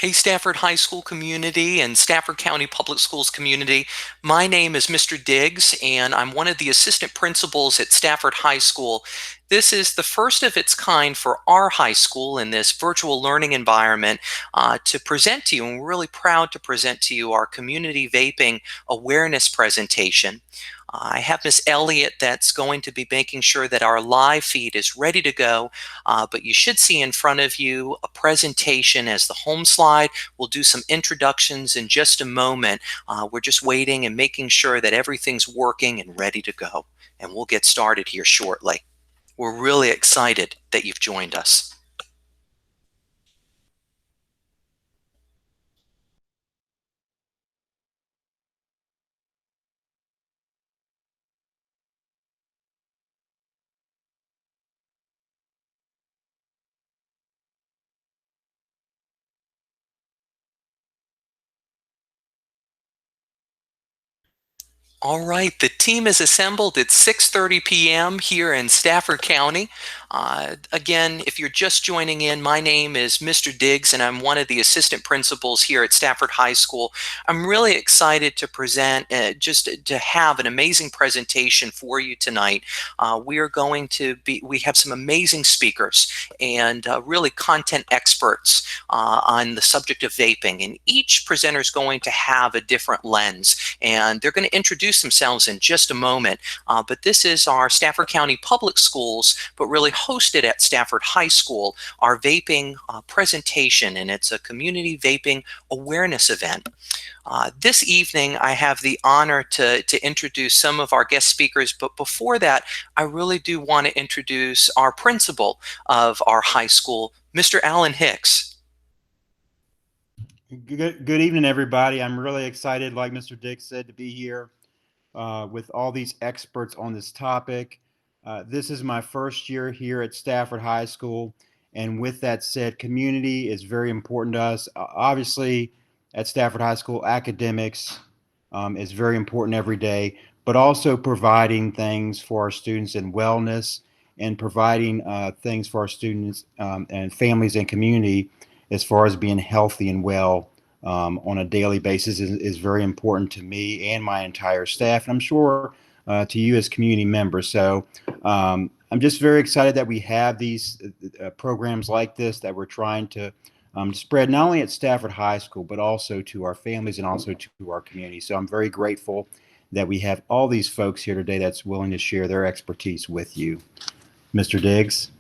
Hey, Stafford High School community and Stafford County Public Schools community. My name is Mr. Diggs, and I'm one of the assistant principals at Stafford High School. This is the first of its kind for our high school in this virtual learning environment to present to you, and we're really proud to present to you our Community Vaping Awareness presentation. I have Miss Elliott that's going to be making sure that our live feed is ready to go, but you should see in front of you a presentation as the home slide. We'll do some introductions in just a moment. We're just waiting and making sure that everything's working and ready to go, and we'll get started here shortly. We're really excited that you've joined us. All right, the team is assembled. It's 6:30 p.m. here in Stafford County. Again, if you're just joining in, my name is Mr. Diggs, and I'm one of the assistant principals here at Stafford High School. I'm really excited to present, just to have an amazing presentation for you tonight. We have some amazing speakers and really content experts on the subject of vaping, and each presenter is going to have a different lens, and they're going to introduce themselves in just a moment. But this is our Stafford County Public Schools, but really hosted at Stafford High School, our vaping presentation, and it's a community vaping awareness event. This evening, I have the honor to introduce some of our guest speakers, but before that, I really do want to introduce our principal of our high school, Mr. Alan Hicks. Good evening, everybody. I'm really excited, like Mr. Dick said, to be here with all these experts on this topic. This is my first year here at Stafford High School. And with that said, community is very important to us. Obviously, at Stafford High School, academics is very important every day, but also providing things for our students in wellness and providing things for our students and families and community as far as being healthy and well on a daily basis is very important to me and my entire staff, and I'm sure to you as community members. So I'm just very excited that we have these programs like this that we're trying to spread not only at Stafford High School, but also to our families and also to our community. So I'm very grateful that we have all these folks here today that's willing to share their expertise with you. Mr. Diggs?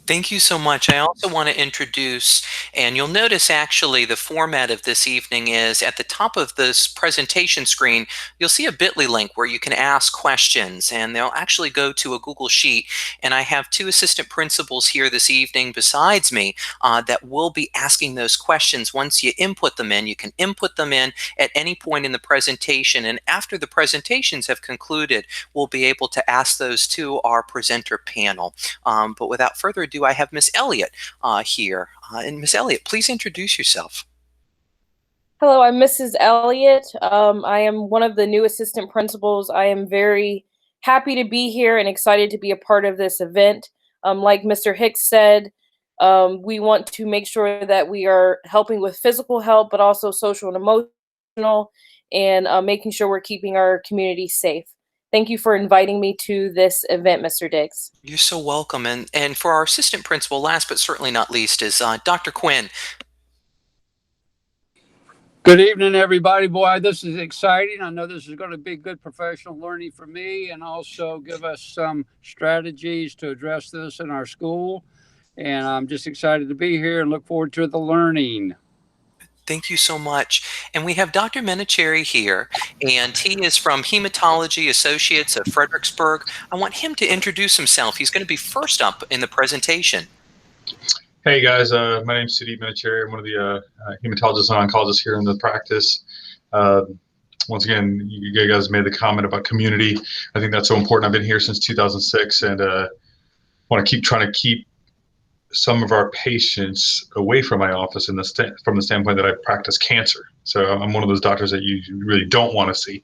Thank you so much. I also want to introduce, and you'll notice actually the format of this evening is at the top of this presentation screen, you'll see a bit.ly link where you can ask questions, and they'll actually go to a Google Sheet. And I have two assistant principals here this evening besides me that will be asking those questions. Once you input them in, you can input them in at any point in the presentation. And after the presentations have concluded, we'll be able to ask those to our presenter panel. But without further ado, I have Miss Elliott here. And Miss Elliott, please introduce yourself. Hello, I'm Mrs. Elliott. I am one of the new assistant principals. I am very happy to be here and excited to be a part of this event. Like Mr. Hicks said, we want to make sure that we are helping with physical health, but also social and emotional, and making sure we're keeping our community safe. Thank you for inviting me to this event, Mr. Diggs. You're so welcome. And for our assistant principal, last but certainly not least, is Dr. Quinn. Good evening, everybody. Boy, this is exciting. I know this is going to be good professional learning for me and also give us some strategies to address this in our school. And I'm just excited to be here and look forward to the learning. Thank you so much. And we have Dr. Menachery here, and he is from Hematology Associates of Fredericksburg. I want him to introduce himself. He's going to be first up in the presentation. Hey guys, my name is Menachery. I'm one of the hematologists and oncologists here in the practice. Once again, you guys made the comment about community. I think that's so important. I've been here since 2006, and want to trying to keep some of our patients away from my office from the standpoint that I practice cancer. So I'm one of those doctors that you really don't want to see.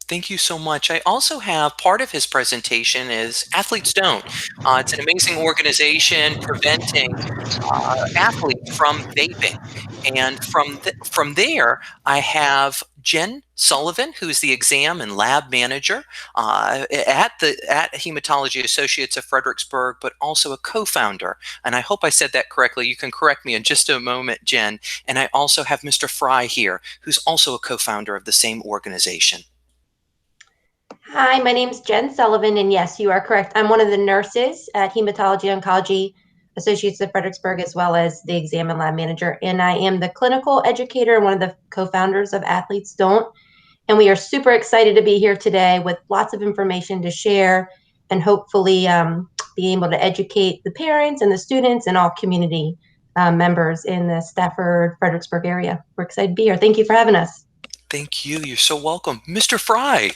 Thank you so much. I also have part of his presentation is Athletes Don't. It's an amazing organization preventing athletes from vaping. And from there, I have Jen Sullivan, who's the exam and lab manager at Hematology Associates of Fredericksburg, but also a co-founder. And I hope I said that correctly. You can correct me in just a moment, Jen. And I also have Mr. Frye here, who's also a co-founder of the same organization. Hi, my name's Jen Sullivan, and yes, you are correct. I'm one of the nurses at Hematology Oncology Associates of Fredericksburg, as well as the exam and lab manager, and I am the clinical educator and one of the co-founders of Athletes Don't. And we are super excited to be here today with lots of information to share and hopefully be able to educate the parents and the students and all community members in the Stafford-Fredericksburg area. We're excited to be here. Thank you for having us. Thank you. You're so welcome. Mr. Frye.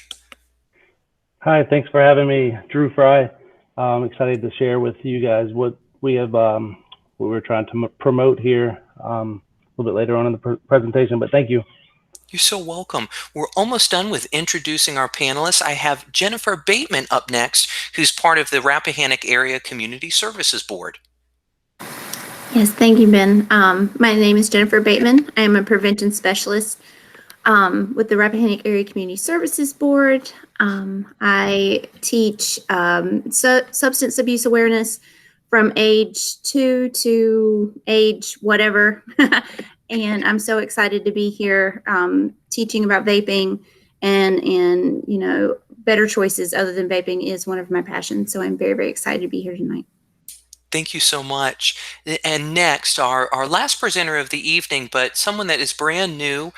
Hi, thanks for having me, Drew Frye. I'm excited to share with you guys what we have, what we're trying to promote here a little bit later on in the presentation, but thank you. You're so welcome. We're almost done with introducing our panelists. I have Jennifer Bateman up next, who's part of the Rappahannock Area Community Services Board. Yes, thank you, Ben. My name is Jennifer Bateman. I am a prevention specialist with the Rappahannock Area Community Services Board. I teach substance abuse awareness from age 2 to age whatever. And I'm so excited to be here teaching about vaping and you know, better choices other than vaping is one of my passions. So I'm very, very excited to be here tonight. Thank you so much. And next, our last presenter of the evening, but someone that is brand new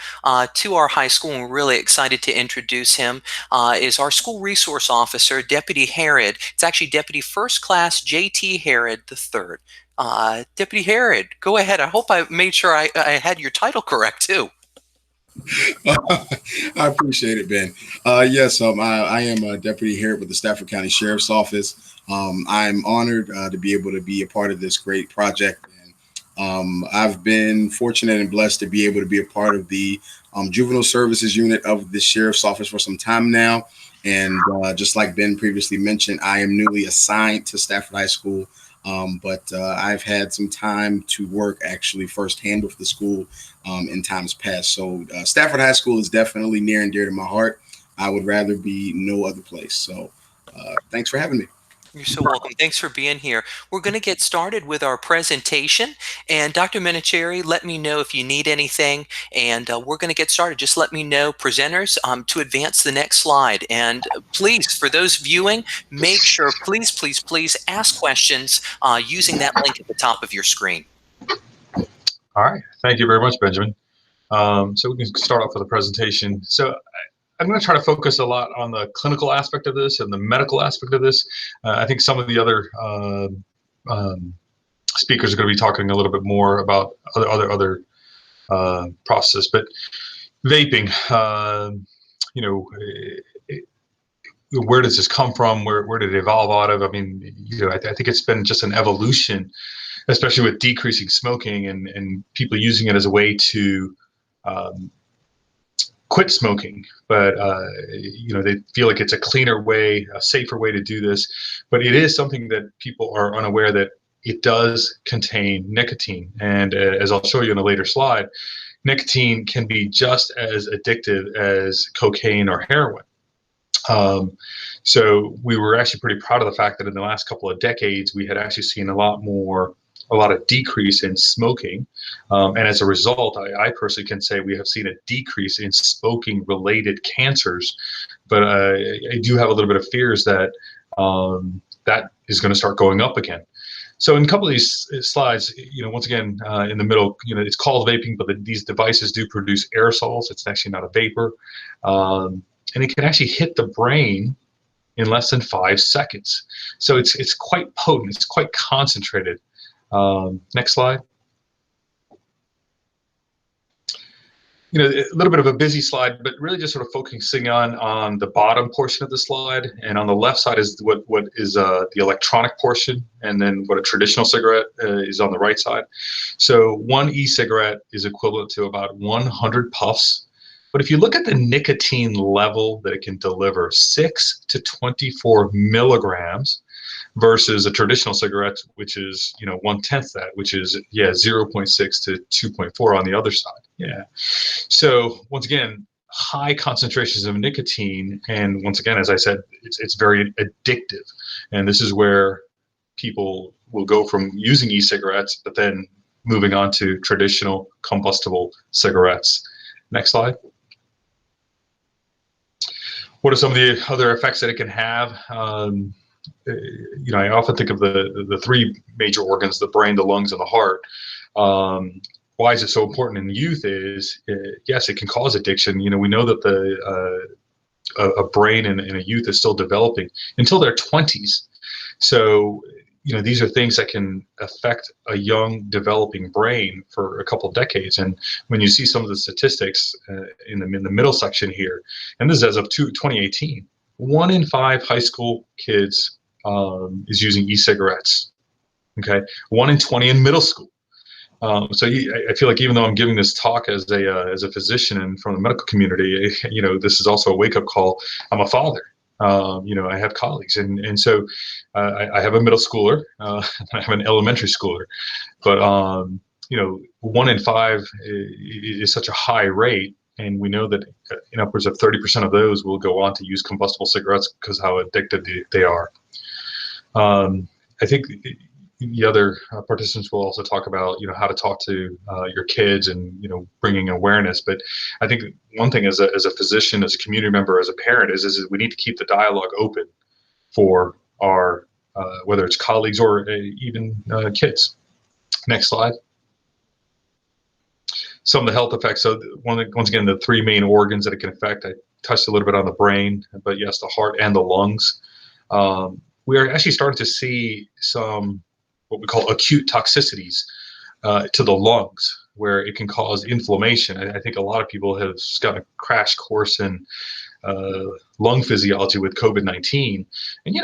to our high school, and we're really excited to introduce him, is our school resource officer, Deputy Harrod. It's actually Deputy First Class J.T. Harrod III. Deputy Harrod, go ahead. I hope I made sure I had your title correct, too. I appreciate it, Ben. Yes, I am Deputy Harrod with the Stafford County Sheriff's Office. I'm honored to be able to be a part of this great project. And I've been fortunate and blessed to be able to be a part of the Juvenile Services Unit of the Sheriff's Office for some time now. And just like Ben previously mentioned, I am newly assigned to Stafford High School. But I've had some time to work actually firsthand with the school in times past. So Stafford High School is definitely near and dear to my heart. I would rather be no other place. So thanks for having me. You're so welcome. Thanks for being here. We're going to get started with our presentation. And Dr. Menachery, let me know if you need anything. And we're going to get started. Just let me know, presenters, to advance the next slide. And please, for those viewing, make sure, please ask questions using that link at the top of your screen. All right. Thank you very much, Benjamin. So we can start off with a presentation. So I'm going to try to focus a lot on the clinical aspect of this and the medical aspect of this. I think some of the other speakers are going to be talking a little bit more about other processes. But vaping, you know, where does this come from? Where did it evolve out of? I mean, you know, I think it's been just an evolution, especially with decreasing smoking and people using it as a way to quit smoking, but you know, they feel like it's a cleaner way, a safer way to do this. But it is something that people are unaware that it does contain nicotine, and as I'll show you in a later slide, nicotine can be just as addictive as cocaine or heroin. So we were actually pretty proud of the fact that in the last couple of decades we had actually seen a lot of decrease in smoking, and as a result, I personally can say we have seen a decrease in smoking related cancers, but I do have a little bit of fears that that is going to start going up again. So in a couple of these slides, you know, once again, in the middle, you know, it's called vaping, but these devices do produce aerosols. It's actually not a vapor, and it can actually hit the brain in less than 5 seconds. So it's quite potent. It's quite concentrated. Next slide. You know, a little bit of a busy slide, but really just sort of focusing on the bottom portion of the slide, and on the left side is what is the electronic portion, and then what a traditional cigarette is on the right side. So one e-cigarette is equivalent to about 100 puffs. But if you look at the nicotine level that it can deliver, 6 to 24 milligrams versus a traditional cigarette, which is, 1/10 that, which is, 0.6 to 2.4 on the other side. Yeah. So once again, high concentrations of nicotine. And once again, as I said, it's very addictive. And this is where people will go from using e-cigarettes, but then moving on to traditional combustible cigarettes. Next slide. What are some of the other effects that it can have? I often think of the three major organs: the brain, the lungs, and the heart. Why is it so important in youth? Yes, it can cause addiction. We know that a brain in a youth is still developing until their 20s. So these are things that can affect a young developing brain for a couple of decades. And when you see some of the statistics in the middle section here, and this is as of 2018, 1 in 5 high school kids is using e-cigarettes. Okay, 1 in 20 in middle school. So I feel like even though I'm giving this talk as a physician and from the medical community, this is also a wake-up call. I'm a father. I have colleagues, and so I have a middle schooler, I have an elementary schooler, but 1 in 5 is such a high rate, and we know that in upwards of 30% of those will go on to use combustible cigarettes because how addicted they are. I think the other participants will also talk about how to talk to your kids and bringing awareness. But I think one thing as a physician, as a community member, as a parent is we need to keep the dialogue open for our whether it's colleagues or even kids. Next slide. Some of the health effects. So once again, the 3 main organs that it can affect. I touched a little bit on the brain, but yes, the heart and the lungs. We are actually starting to see some what we call acute toxicities to the lungs, where it can cause inflammation. I think a lot of people have got a crash course in lung physiology with COVID-19. And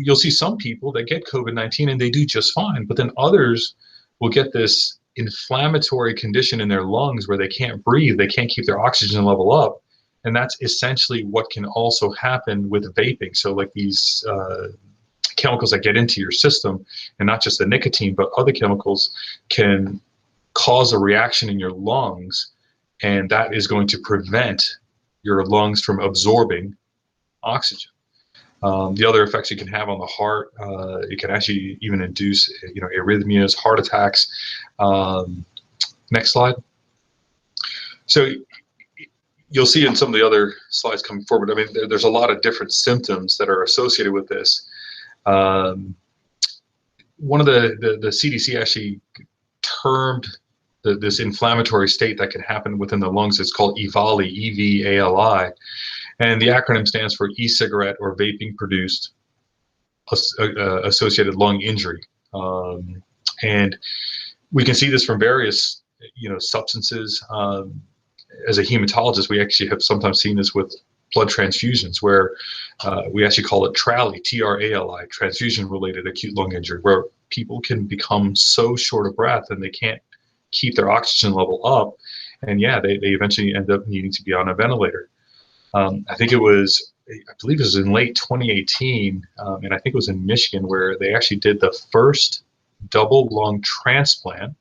you'll see some people that get COVID-19 and they do just fine, but then others will get this inflammatory condition in their lungs where they can't breathe, they can't keep their oxygen level up. And that's essentially what can also happen with vaping. So like these chemicals that get into your system, and not just the nicotine, but other chemicals, can cause a reaction in your lungs, and that is going to prevent your lungs from absorbing oxygen. The other effects you can have on the heart, it can actually even induce arrhythmias, heart attacks. Next slide. So you'll see in some of the other slides coming forward, I mean, there's a lot of different symptoms that are associated with this. One of the CDC actually termed this inflammatory state that can happen within the lungs is called EVALI, E-V-A-L-I, and the acronym stands for e-cigarette or vaping produced associated lung injury. And we can see this from various substances. As a hematologist, we actually have sometimes seen this with blood transfusions, where we actually call it TRALI, T-R-A-L-I, transfusion-related acute lung injury, where people can become so short of breath and they can't keep their oxygen level up, and they eventually end up needing to be on a ventilator. I believe it was in late 2018, and I think it was in Michigan, where they actually did the first double lung transplant,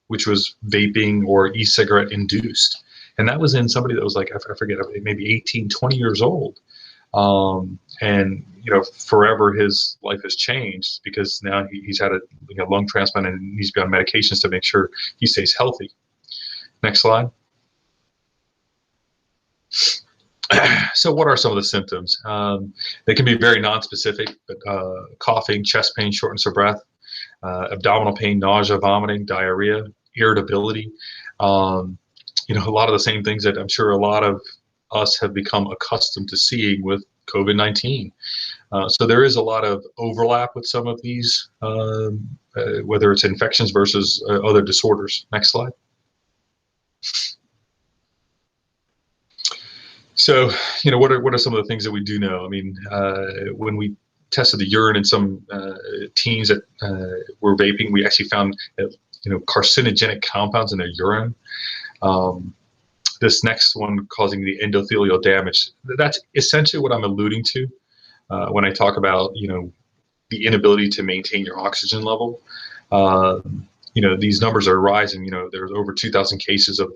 which was vaping or e-cigarette induced. And that was in somebody that was like, I forget, maybe 18, 20 years old. And forever his life has changed because now he's had a lung transplant and needs to be on medications to make sure he stays healthy. Next slide. So what are some of the symptoms? They can be very nonspecific, but coughing, chest pain, shortness of breath, abdominal pain, nausea, vomiting, diarrhea, irritability. A lot of the same things that I'm sure a lot of us have become accustomed to seeing with COVID-19. So there is a lot of overlap with some of these, whether it's infections versus other disorders. Next slide. So, what are some of the things that we do know? I mean, when we tested the urine in some teens that were vaping, we actually found carcinogenic compounds in their urine. this next one causing the endothelial damage. That's essentially what I'm alluding to when I talk about, the inability to maintain your oxygen level. These numbers are rising. There's over 2,000 cases of,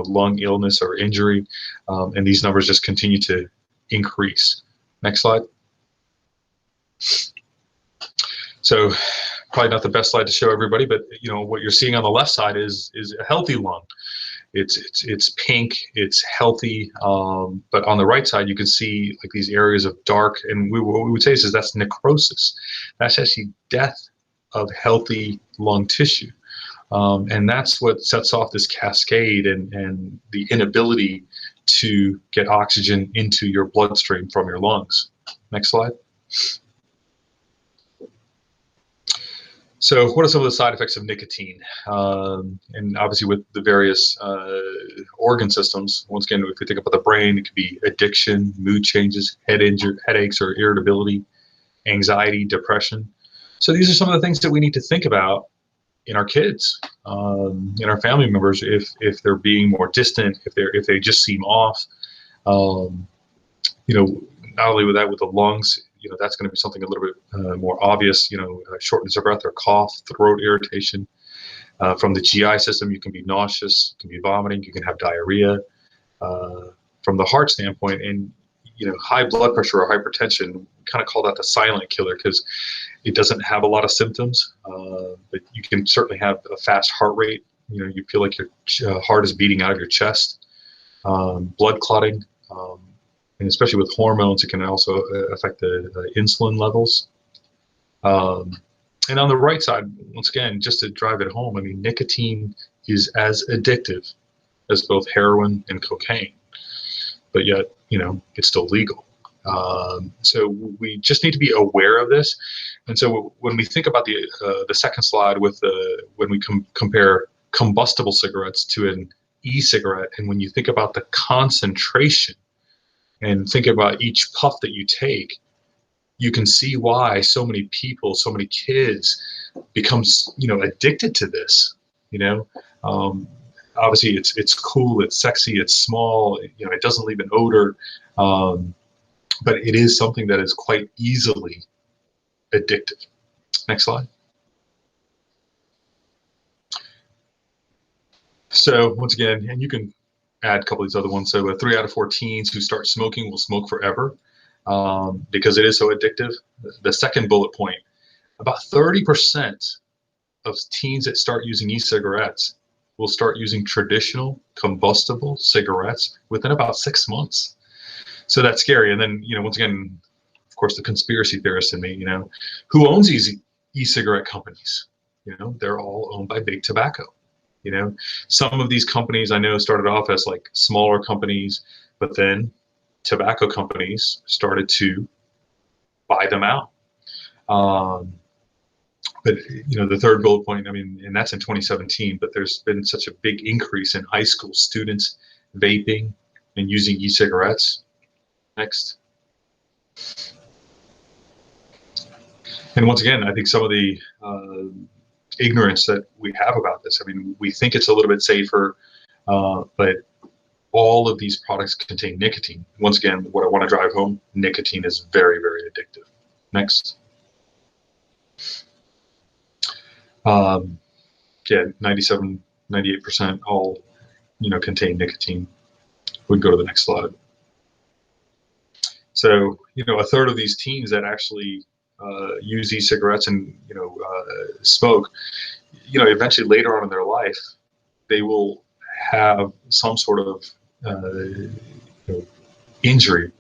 lung illness or injury, and these numbers just continue to increase. Next slide. So probably not the best slide to show everybody, but what you're seeing on the left side is a healthy lung. It's pink, it's healthy, but on the right side you can see like these areas of dark, and what we would say is that's necrosis. That's actually death of healthy lung tissue, and that's what sets off this cascade and the inability to get oxygen into your bloodstream from your lungs. Next slide. So what are some of the side effects of nicotine? And obviously with the various organ systems, once again, if we think about the brain, it could be addiction, mood changes, headaches or irritability, anxiety, depression. So these are some of the things that we need to think about in our kids, in our family members, if they're being more distant, if they just seem off. Not only with that, with the lungs, that's going to be something a little bit more obvious, shortness of breath or cough, throat irritation. From the GI system, you can be nauseous, you can be vomiting, you can have diarrhea. From the heart standpoint, and high blood pressure or hypertension, we kind of call that the silent killer because it doesn't have a lot of symptoms, but you can certainly have a fast heart rate. You feel like your heart is beating out of your chest. Blood clotting. And especially with hormones, it can also affect the insulin levels. And on the right side, once again, just to drive it home, I mean, nicotine is as addictive as both heroin and cocaine, but yet, it's still legal. So we just need to be aware of this. And so when we think about the second slide with when we compare combustible cigarettes to an e-cigarette, and when you think about the concentration and think about each puff that you take, you can see why so many people, so many kids becomes, addicted to this. Obviously it's cool, it's sexy, it's small, it doesn't leave an odor, but it is something that is quite easily addictive. Next slide. So once again, and you can add a couple of these other ones. So 3 out of 4 teens who start smoking will smoke forever because it is so addictive. The second bullet point, about 30% of teens that start using e-cigarettes will start using traditional combustible cigarettes within about 6 months. So that's scary. And then, once again, of course, the conspiracy theorist in me, who owns these e-cigarette companies? They're all owned by big tobacco. Some of these companies I know started off as like smaller companies, but then tobacco companies started to buy them out. But the third bullet point, and that's in 2017, but there's been such a big increase in high school students vaping and using e-cigarettes. Next. And once again, I think some of the ignorance that we have about this. We think it's a little bit safer, but all of these products contain nicotine. Once again, what I want to drive home, nicotine is very, very addictive. Next. Yeah, 97, 98% all, contain nicotine. We can go to the next slide. So, a third of these teens that actually use e-cigarettes and, smoke, eventually later on in their life, they will have some sort of injury.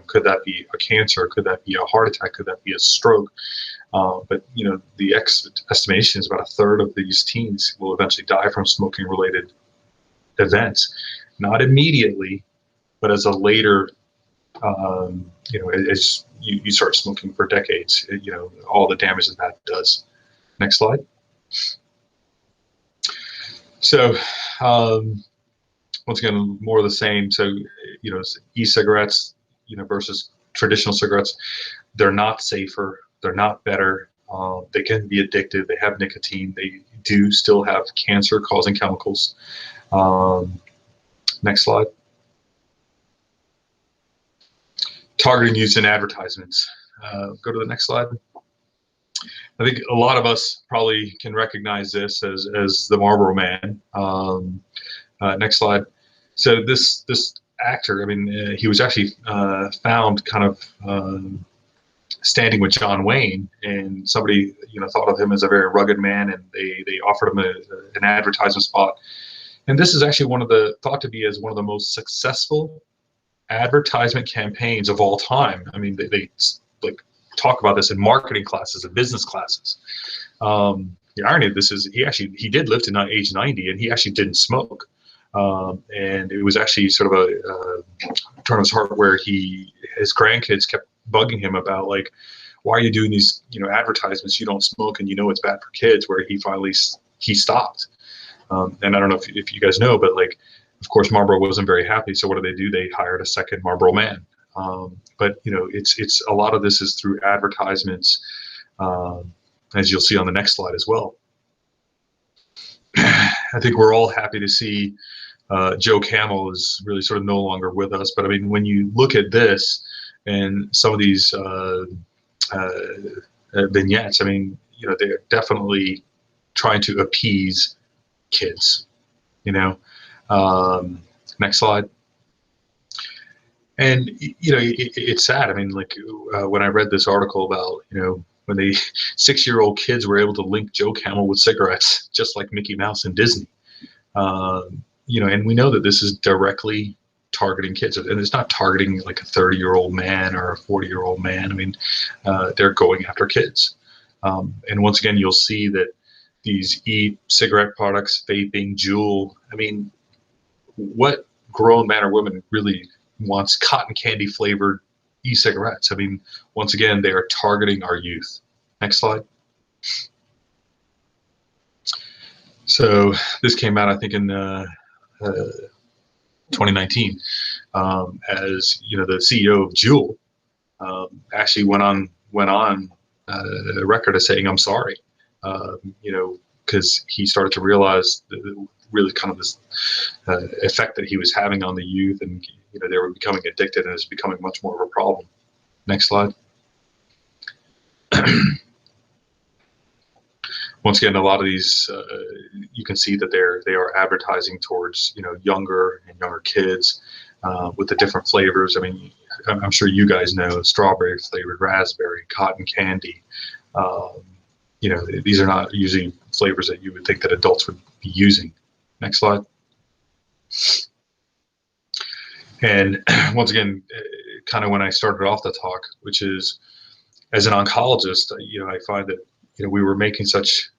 Could that be a cancer? Could that be a heart attack? Could that be a stroke? But the estimation is about a third of these teens will eventually die from smoking-related events. Not immediately, but as a later, as you start smoking for decades, all the damage that does. Next slide. So once again, more of the same. So e-cigarettes, versus traditional cigarettes, they're not safer. They're not better. They can be addictive. They have nicotine. They do still have cancer-causing chemicals. Next slide. targeting use in advertisements. Go to the next slide. I think a lot of us probably can recognize this as the Marlboro Man. Next slide. So this actor, I mean, he was actually found kind of standing with John Wayne, and somebody thought of him as a very rugged man, and they offered him an advertisement spot. And this is actually thought to be as one of the most successful advertisement campaigns of all time. I mean, they like talk about this in marketing classes and business classes. The irony of this is he did live to age 90, and he actually didn't smoke. And it was actually sort of a turn of his heart where his grandkids kept bugging him about, like, why are you doing these advertisements? You don't smoke, and it's bad for kids. Where he finally stopped. And I don't know if you guys know, but like, of course, Marlboro wasn't very happy. So what do? They hired a second Marlboro Man. But it's a lot of this is through advertisements, as you'll see on the next slide as well. I think we're all happy to see Joe Camel is really sort of no longer with us. But I mean, when you look at this and some of these vignettes, I mean, they're definitely trying to appease kids. Next slide. And it's sad. I mean, like when I read this article about when the 6-year-old kids were able to link Joe Camel with cigarettes, just like Mickey Mouse and Disney. And we know that this is directly targeting kids, and it's not targeting like a 30-year-old man or a 40-year-old man. I mean, they're going after kids. And once again, you'll see that these e-cigarette products, vaping, Juul. I mean, what grown man or woman really wants cotton candy flavored e-cigarettes? I mean, once again, they are targeting our youth. Next slide. So this came out, I think, in 2019, as the CEO of Juul actually went on the record as saying, "I'm sorry," because he started to realize really kind of this effect that he was having on the youth, and they were becoming addicted, and it's becoming much more of a problem. Next slide. Once again, a lot of these, you can see that they are advertising towards younger and younger kids with the different flavors. I mean, I'm sure you guys know strawberry flavored, raspberry, cotton candy. These are not usually flavors that you would think that adults would be using. Next slide. And once again, kind of when I started off the talk, which is as an oncologist, I find that we were making such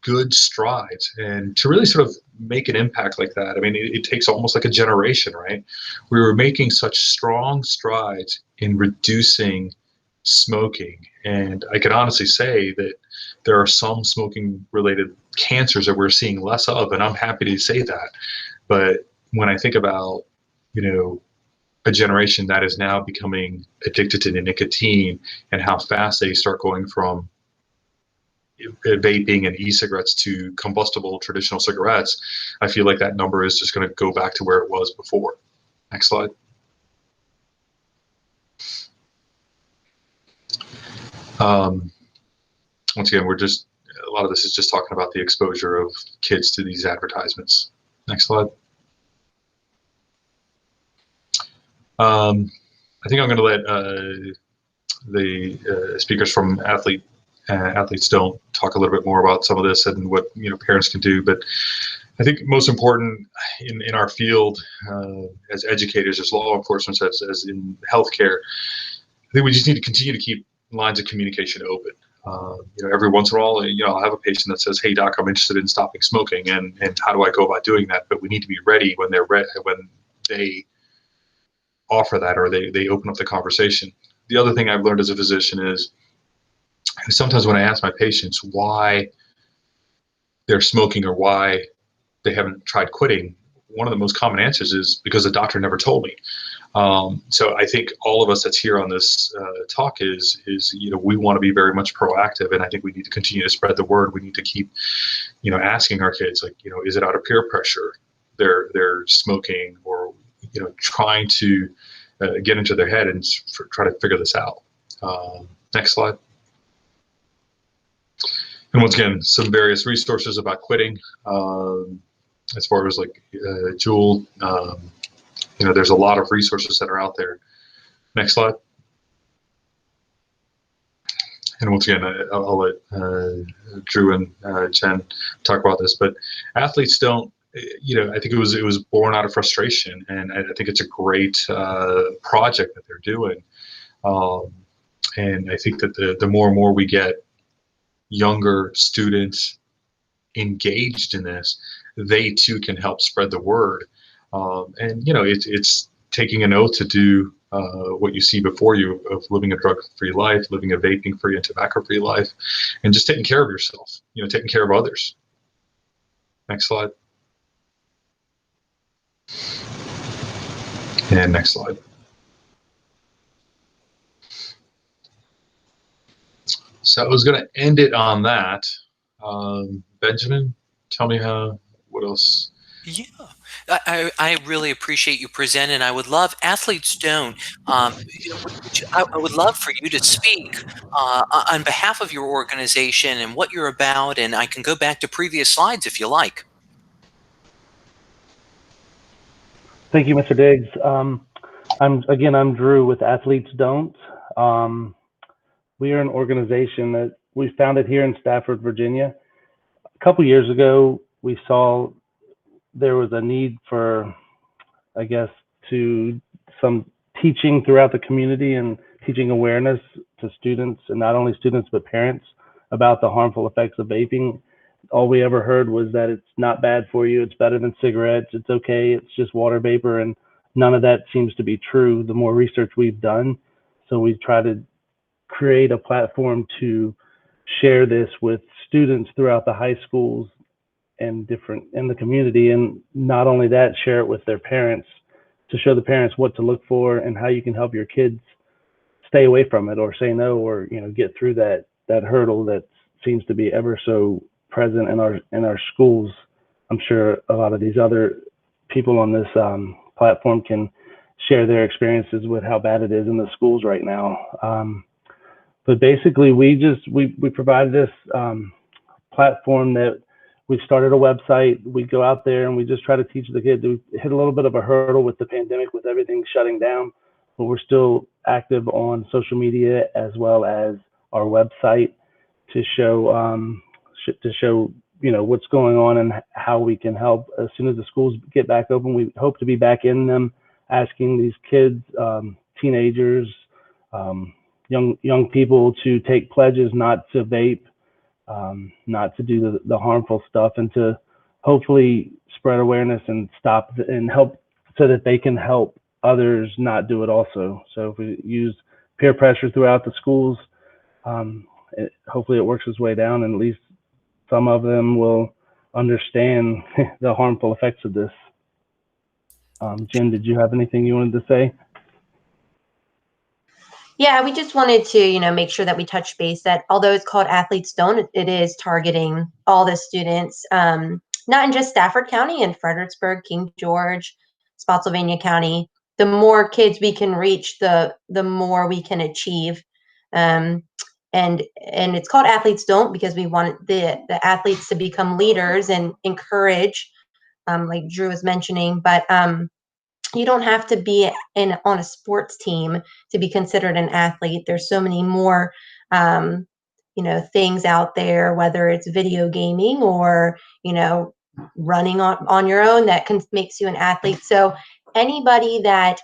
good strides, and to really sort of make an impact like that, I mean, it takes almost like a generation, right? We were making such strong strides in reducing smoking, and I can honestly say that there are some smoking related cancers that we're seeing less of, and I'm happy to say that. But when I think about a generation that is now becoming addicted to nicotine, and how fast they start going from vaping and e-cigarettes to combustible traditional cigarettes, I feel like that number is just going to go back to where it was before. Next slide. Once again, a lot of this is just talking about the exposure of kids to these advertisements. Next slide. I think I'm going to let the speakers from Athletes Don't talk a little bit more about some of this and what parents can do. But I think most important in our field, as educators, as law enforcement, as in healthcare, I think we just need to continue to keep lines of communication open. Every once in a while, I'll have a patient that says, "Hey doc, I'm interested in stopping smoking, and how do I go about doing that?" But we need to be ready when they offer that, or they open up the conversation. The other thing I've learned as a physician is sometimes when I ask my patients why they're smoking or why they haven't tried quitting, one of the most common answers is because the doctor never told me. So I think all of us that's here on this talk is we want to be very much proactive, and I think we need to continue to spread the word. We need to keep asking our kids, like, is it out of peer pressure they're smoking, or trying to get into their head and try to figure this out. Next slide. And once again, some various resources about quitting, as far as like Juul. There's a lot of resources that are out there. Next slide. And once again, I'll let Drew and Jen talk about this, but athletes don't, I think it was born out of frustration, and I think it's a great project that they're doing. And I think that the more and more we get younger students engaged in this, they too can help spread the word. And it's taking an oath to do what you see before you of living a drug-free life, living a vaping-free and tobacco-free life, and just taking care of yourself, taking care of others. Next slide. And next slide. So I was going to end it on that. Benjamin, tell me what else? Yeah, I really appreciate you presenting. I would love, athletes don't, I would love for you to speak on behalf of your organization and what you're about, and I can go back to previous slides if you like. Thank you, Mr. Diggs. I'm Drew with Athletes Don't. We are an organization that we founded here in Stafford, Virginia. A couple years ago, we saw there was a need for, some teaching throughout the community and teaching awareness to students, and not only students, but parents, about the harmful effects of vaping. All we ever heard was that it's not bad for you, it's better than cigarettes, it's okay, it's just water vapor, and none of that seems to be true the more research we've done. So we try to create a platform to share this with students throughout the high schools and in the community, and not only that, share it with their parents to show the parents what to look for and how you can help your kids stay away from it or say no, or get through that hurdle that seems to be ever so present in our schools. I'm sure a lot of these other people on this platform can share their experiences with how bad it is in the schools right now. But basically, we provide this platform that we started a website. We go out there and we just try to teach the kids. We hit a little bit of a hurdle with the pandemic, with everything shutting down, but we're still active on social media as well as our website to show what's going on and how we can help. As soon as the schools get back open, we hope to be back in them, asking these kids, teenagers, young people to take pledges not to vape, not to do the harmful stuff, and to hopefully spread awareness and stop and help so that they can help others not do it also. So if we use peer pressure throughout the schools, hopefully it works its way down, and at least some of them will understand the harmful effects of this. Jen, did you have anything you wanted to say? Yeah, we just wanted to, make sure that we touch base that although it's called Athletes Don't, it is targeting all the students, not in just Stafford County and Fredericksburg, King George, Spotsylvania County. The more kids we can reach, the more we can achieve. And it's called Athletes Don't because we want the athletes to become leaders and encourage, like Drew was mentioning, but you don't have to be on a sports team to be considered an athlete. There's so many more, things out there, whether it's video gaming or, running on your own that makes you an athlete. So anybody that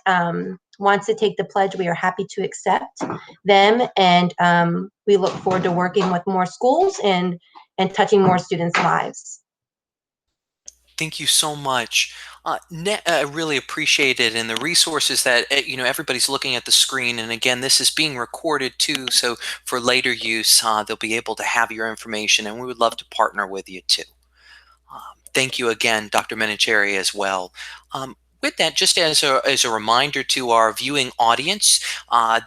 wants to take the pledge, we are happy to accept them. And we look forward to working with more schools and touching more students' lives. Thank you so much. I really appreciate it, and the resources that everybody's looking at the screen. And again, this is being recorded too, so for later use, they'll be able to have your information, and we would love to partner with you too. Thank you again, Dr. Menachery, as well. with that, just as a reminder to our viewing audience,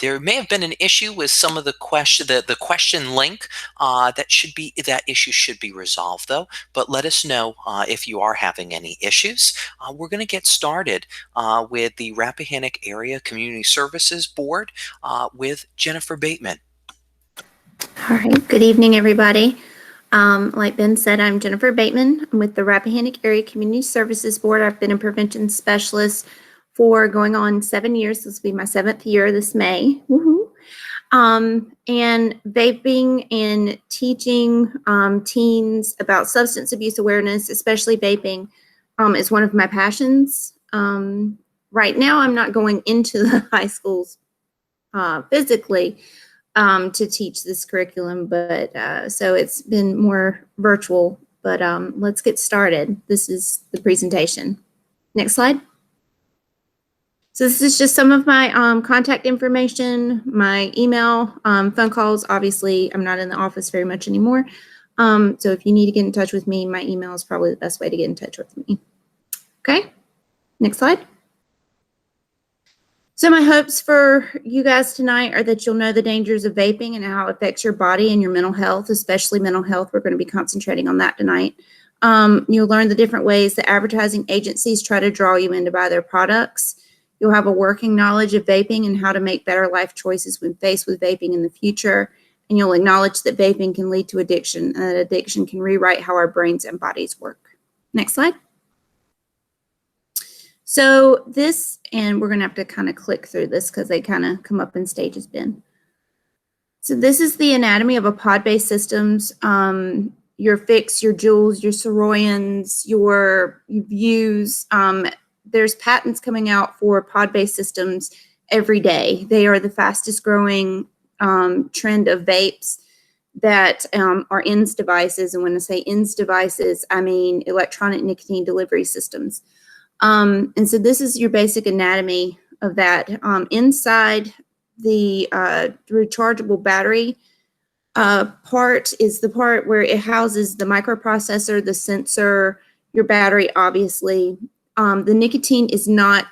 there may have been an issue with some of the question link. That issue should be resolved though. But let us know if you are having any issues. We're going to get started with the Rappahannock Area Community Services Board with Jennifer Bateman. All right. Good evening, everybody. Like Ben said, I'm Jennifer Bateman. I'm with the Rappahannock Area Community Services Board. I've been a prevention specialist for going on 7 years. This will be my 7th year this May. Woohoo! And vaping and teaching teens about substance abuse awareness, especially vaping, is one of my passions. Right now, I'm not going into the high schools physically to teach this curriculum, but so it's been more virtual, but let's get started. This is the presentation. Next slide. So this is just some of my contact information, my email, phone calls. Obviously, I'm not in the office very much anymore. So if you need to get in touch with me, my email is probably the best way to get in touch with me. Okay, next slide. So my hopes for you guys tonight are that you'll know the dangers of vaping and how it affects your body and your mental health, especially mental health. We're going to be concentrating on that tonight. You'll learn the different ways that advertising agencies try to draw you in to buy their products. You'll have a working knowledge of vaping and how to make better life choices when faced with vaping in the future. And you'll acknowledge that vaping can lead to addiction, and that addiction can rewrite how our brains and bodies work. Next slide. So this, and we're going to have to kind of click through this because they kind of come up in stages, Ben. So this is the anatomy of a pod-based systems. Your Fix, your Joules, your Soroyans, your Views. There's patents coming out for pod-based systems every day. They are the fastest growing trend of vapes that are ENS devices. And when I say ENS devices, I mean electronic nicotine delivery systems. And so this is your basic anatomy of that. Inside the rechargeable battery part is the part where it houses the microprocessor, the sensor, your battery, obviously. The nicotine is not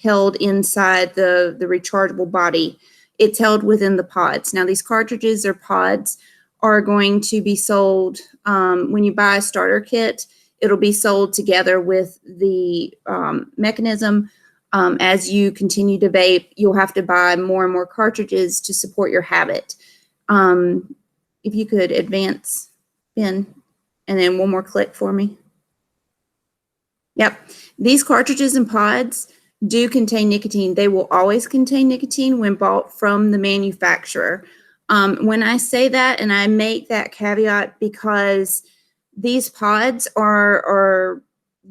held inside the rechargeable body. It's held within the pods. Now, these cartridges or pods are going to be sold when you buy a starter kit. It'll be sold together with the mechanism. As you continue to vape, you'll have to buy more and more cartridges to support your habit. If you could advance, Ben, and then one more click for me. Yep. These cartridges and pods do contain nicotine. They will always contain nicotine when bought from the manufacturer. When I say that, and I make that caveat because these pods are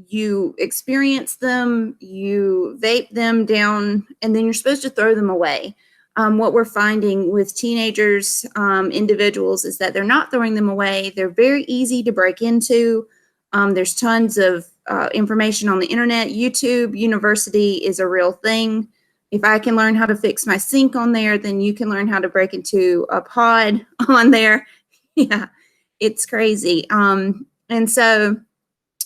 you experience them, you vape them down, and then you're supposed to throw them away. What we're finding with teenagers, individuals, is that they're not throwing them away. They're very easy to break into. There's tons of information on the internet. YouTube University is a real thing. If I can learn how to fix my sink on there, then you can learn how to break into a pod on there. Yeah. It's crazy. And so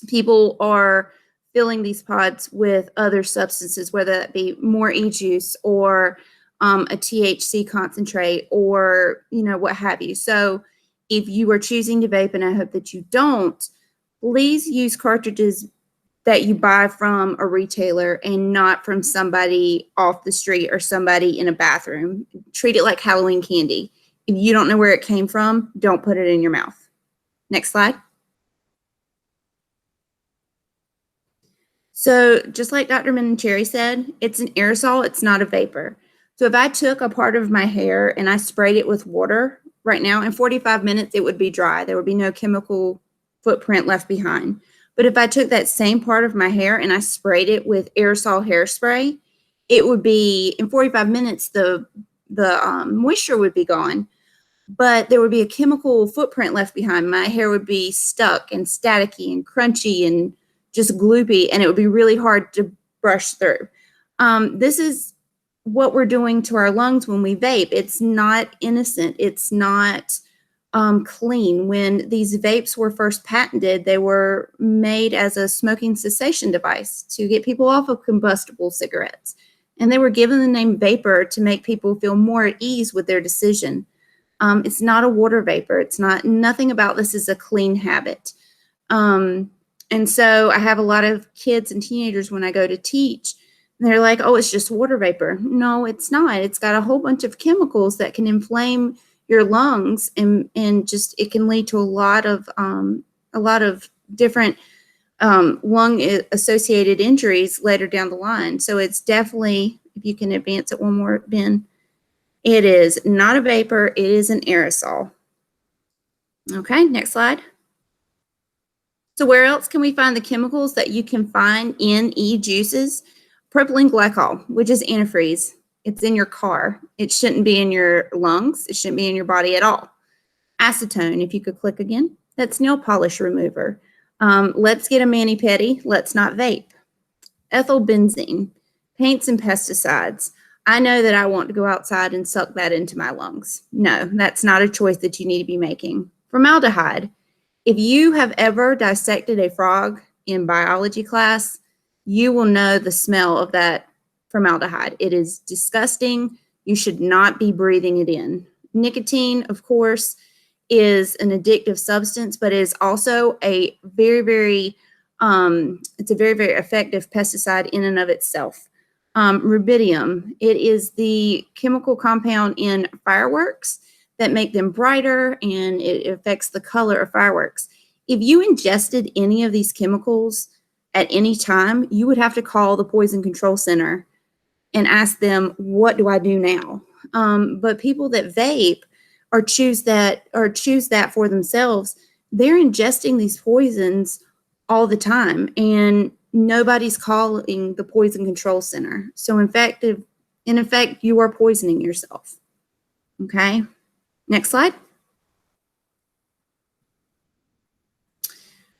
people are filling these pods with other substances, whether that be more e-juice or a THC concentrate or, what have you. So if you are choosing to vape, and I hope that you don't, please use cartridges that you buy from a retailer and not from somebody off the street or somebody in a bathroom. Treat it like Halloween candy. If you don't know where it came from, don't put it in your mouth. Next slide. So just like Dr. Menachery said, it's an aerosol, it's not a vapor. So if I took a part of my hair and I sprayed it with water right now, in 45 minutes, it would be dry. There would be no chemical footprint left behind. But if I took that same part of my hair and I sprayed it with aerosol hairspray, it would be, in 45 minutes, the moisture would be gone. But there would be a chemical footprint left behind. My hair would be stuck and staticky and crunchy and just gloopy, and it would be really hard to brush through. This is what we're doing to our lungs when we vape. It's not innocent. It's not clean. When these vapes were first patented, they were made as a smoking cessation device to get people off of combustible cigarettes. And they were given the name vapor to make people feel more at ease with their decision. It's not a water vapor. It's not, nothing about this is a clean habit. And so I have a lot of kids and teenagers when I go to teach, and they're like, oh, it's just water vapor. No, it's not. It's got a whole bunch of chemicals that can inflame your lungs, and just, it can lead to a lot of different lung associated injuries later down the line. So it's definitely, if you can advance it one more, Ben, it is not a vapor, it is an aerosol. Okay, next slide. So where else can we find the chemicals that you can find in e-juices? Propylene glycol, which is antifreeze. It's in your car. It shouldn't be in your lungs. It shouldn't be in your body at all. Acetone, if you could click again, that's nail polish remover. Let's get a mani-pedi. Let's not vape. Ethylbenzene, paints and pesticides. I know that I want to go outside and suck that into my lungs. No, that's not a choice that you need to be making. Formaldehyde. If you have ever dissected a frog in biology class, you will know the smell of that formaldehyde. It is disgusting. You should not be breathing it in. Nicotine, of course, is an addictive substance, but is also a very, it's a very effective pesticide in and of itself. Rubidium, it is the chemical compound in fireworks that make them brighter, and it affects the color of fireworks. If you ingested any of these chemicals at any time, you would have to call the Poison Control Center and ask them, what do I do now? But people that vape or choose that for themselves, they're ingesting these poisons all the time, and nobody's calling the Poison Control Center. So in effect, you are poisoning yourself. Okay. Next slide.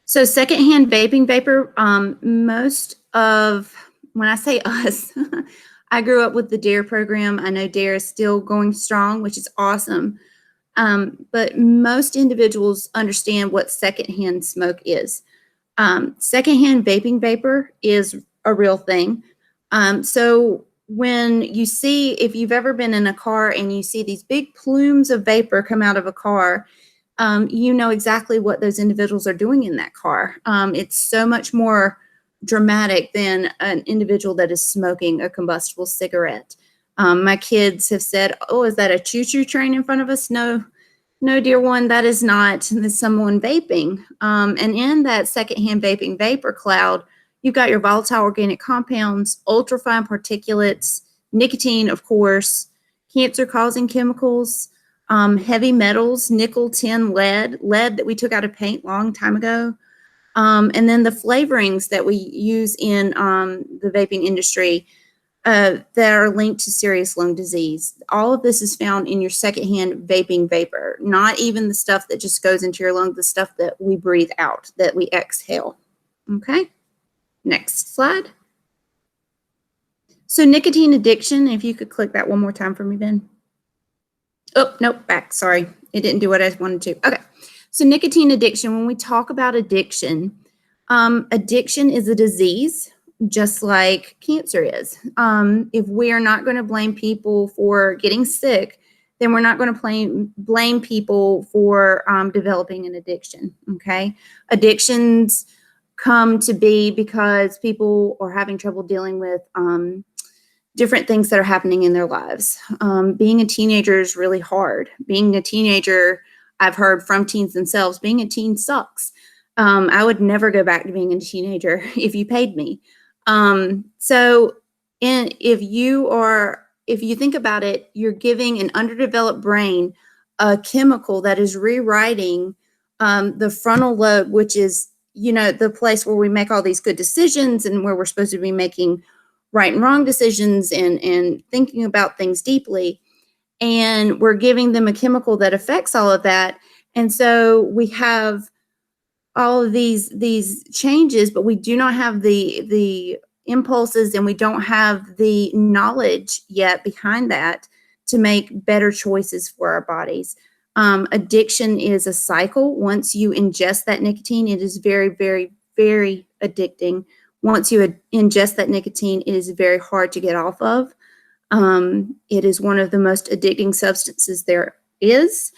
So secondhand vaping vapor, most of, when I say us, I grew up with the DARE program. I know DARE is still going strong, which is awesome. But most individuals understand what secondhand smoke is. Secondhand vaping vapor is a real thing. So when you see, if you've ever been in a car and you see these big plumes of vapor come out of a car, you know exactly what those individuals are doing in that car. It's so much more dramatic than an individual that is smoking a combustible cigarette. My kids have said, oh, is that a choo-choo train in front of us? No, dear one, that is not. That's someone vaping. And in that secondhand vaping vapor cloud, you've got your volatile organic compounds, ultrafine particulates, nicotine, of course, cancer-causing chemicals, heavy metals, nickel, tin, lead that we took out of paint a long time ago, and then the flavorings that we use in the vaping industry that are linked to serious lung disease. All of this is found in your secondhand vaping vapor, not even the stuff that just goes into your lungs, the stuff that we breathe out, that we exhale. Okay. Next slide. So nicotine addiction, if you could click that one more time for me, Ben. Oh, nope, back, sorry. It didn't do what I wanted to. Okay, so nicotine addiction, when we talk about addiction, addiction is a disease, just like cancer is. If we are not going to blame people for getting sick, then we're not going to blame people for developing an addiction, okay? Addictions come to be because people are having trouble dealing with different things that are happening in their lives. Being a teenager is really hard. Being a teenager, I've heard from teens themselves, being a teen sucks. I would never go back to being a teenager if you paid me. If you think about it, you're giving an underdeveloped brain a chemical that is rewriting the frontal lobe, which is, you know, the place where we make all these good decisions and where we're supposed to be making right and wrong decisions and thinking about things deeply. And we're giving them a chemical that affects all of that. And so we have all of these changes, but we do not have the impulses, and we don't have the knowledge yet behind that to make better choices for our bodies. Addiction is a cycle. Once you ingest that nicotine, it is very, very, very addicting. Once you ingest that nicotine, it is very hard to get off of. It is one of the most addicting substances there is.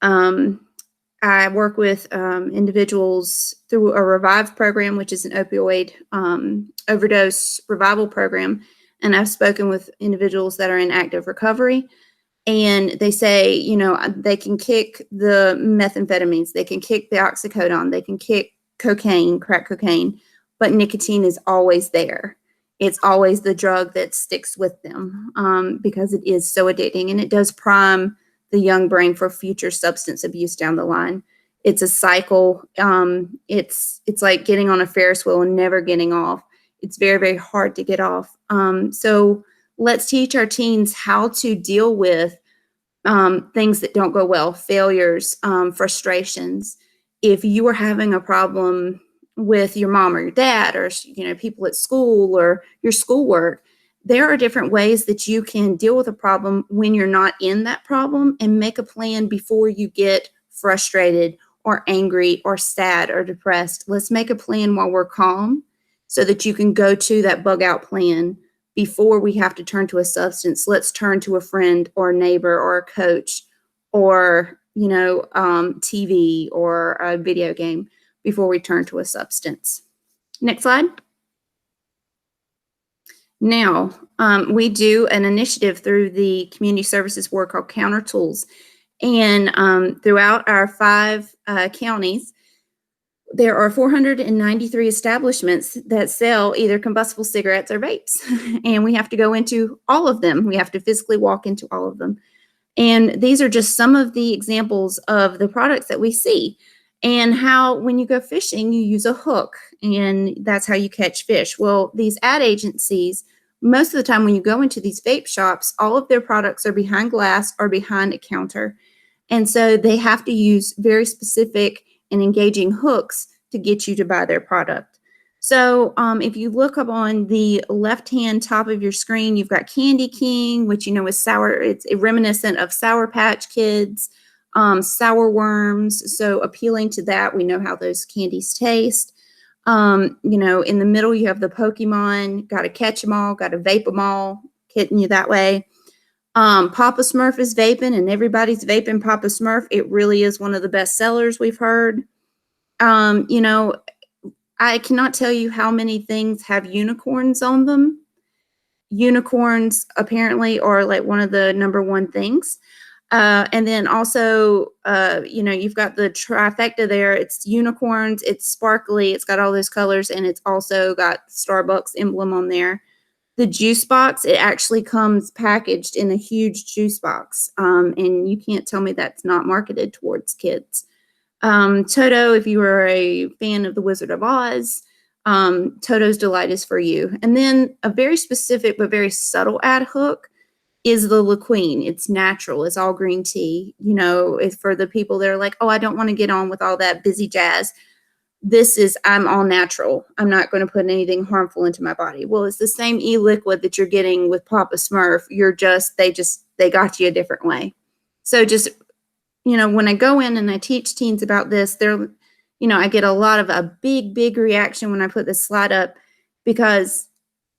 I work with individuals through a Revive program, which is an opioid overdose revival program. And I've spoken with individuals that are in active recovery. And they say, you know, they can kick the methamphetamines, they can kick the oxycodone, they can kick cocaine, crack cocaine, but nicotine is always there. It's always the drug that sticks with them because it is so addicting, and it does prime the young brain for future substance abuse down the line. It's a cycle. It's like getting on a Ferris wheel and never getting off. It's very, very hard to get off. So let's teach our teens how to deal with things that don't go well, failures, frustrations. If you are having a problem with your mom or your dad, or people at school, or your schoolwork, there are different ways that you can deal with a problem when you're not in that problem, and make a plan before you get frustrated or angry or sad or depressed. Let's make a plan while we're calm so that you can go to that bug out plan before we have to turn to a substance. Let's turn to a friend or a neighbor or a coach or, TV or a video game before we turn to a substance. Next slide. Now, we do an initiative through the community services work called Counter Tools. And throughout our 5 counties, there are 493 establishments that sell either combustible cigarettes or vapes. And we have to go into all of them. We have to physically walk into all of them. And these are just some of the examples of the products that we see, and how when you go fishing, you use a hook, and that's how you catch fish. Well, these ad agencies, most of the time when you go into these vape shops, all of their products are behind glass or behind a counter. And so they have to use very specific and engaging hooks to get you to buy their product. So if you look up on the left-hand top of your screen, you've got Candy King, which is sour. It's reminiscent of Sour Patch Kids, sour worms. So appealing to that, we know how those candies taste. In the middle, you have the Pokemon, got to catch them all, got to vape them all, hitting you that way. Papa Smurf is vaping, and everybody's vaping Papa Smurf. It really is one of the best sellers we've heard. I cannot tell you how many things have unicorns on them. Unicorns apparently are like one of the #1 things. And then also, you've got the trifecta there. It's unicorns, it's sparkly, it's got all those colors, and it's also got Starbucks emblem on there. The juice box, it actually comes packaged in a huge juice box. And you can't tell me that's not marketed towards kids. Toto, if you are a fan of The Wizard of Oz, Toto's Delight is for you. And then a very specific but very subtle ad hook is the La Queen. It's natural. It's all green tea. It's for the people that are like, oh, I don't want to get on with all that busy jazz. I'm all natural. I'm not going to put anything harmful into my body. Well, it's the same e-liquid that you're getting with Papa Smurf. They got you a different way. So just, when I go in and I teach teens about this, I get a big reaction when I put this slide up, because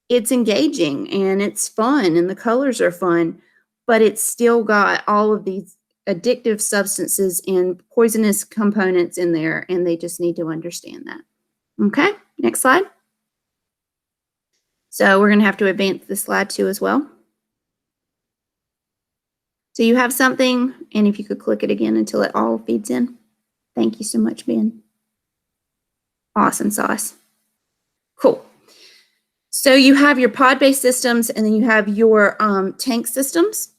it's engaging and it's fun and the colors are fun, but it's still got all of these addictive substances and poisonous components in there, and they just need to understand that. Okay, next slide. So we're going to have to advance the slide 2 as well. So you have something, and if you could click it again until it all feeds in. Thank you so much, Ben. Awesome sauce. Cool. So you have your pod-based systems, and then you have your tank systems.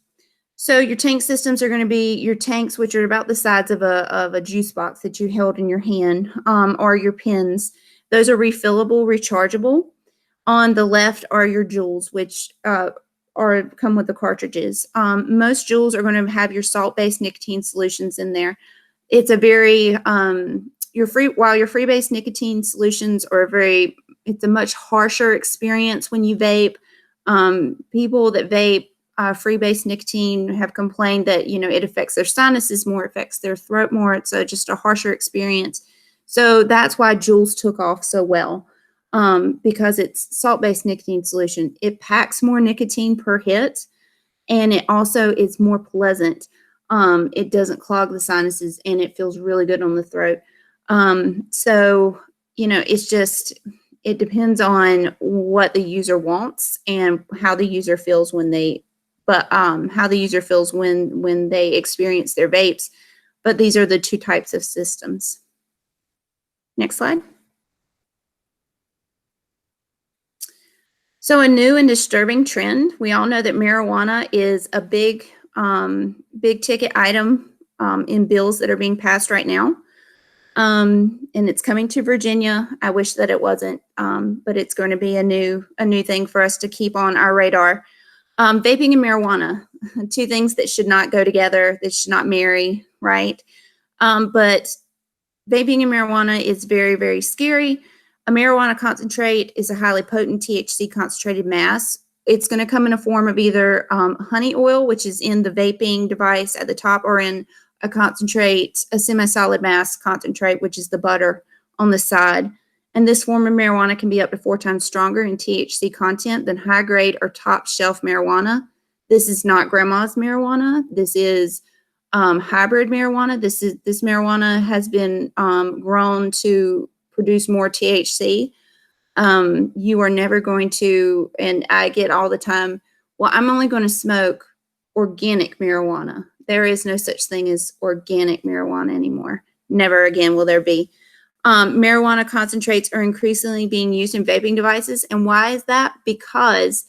So your tank systems are going to be your tanks, which are about the size of a juice box that you held in your hand, or your pins. Those are refillable, rechargeable. On the left are your joules, which come with the cartridges. Most joules are going to have your salt-based nicotine solutions in there. It's a very while your free-based nicotine solutions are it's a much harsher experience when you vape. People that vape free-based nicotine have complained that, you know, it affects their sinuses more, affects their throat more. It's just a harsher experience. So that's why Juuls took off so well, because it's salt-based nicotine solution. It packs more nicotine per hit, and it also is more pleasant. It doesn't clog the sinuses, and it feels really good on the throat. So, you know, it's just, it depends on what the user wants and how the user feels when they, how the user feels when they experience their vapes. But these are the two types of systems. Next slide. So a new and disturbing trend. We all know that marijuana is a big ticket item in bills that are being passed right now. And it's coming to Virginia. I wish that it wasn't, but it's going to be a new thing for us to keep on our radar. Vaping and marijuana, two things that should not go together, that should not marry, right? But vaping and marijuana is very, very scary. A marijuana concentrate is a highly potent THC concentrated mass. It's going to come in a form of either honey oil, which is in the vaping device at the top, or in a concentrate, a semi-solid mass concentrate, which is the butter on the side. And this form of marijuana can be up to 4 times stronger in THC content than high-grade or top-shelf marijuana. This is not grandma's marijuana. This is hybrid marijuana. This marijuana has been grown to produce more THC. You are never going to, and I get all the time, well, I'm only going to smoke organic marijuana. There is no such thing as organic marijuana anymore. Never again will there be. Marijuana concentrates are increasingly being used in vaping devices. And why is that? Because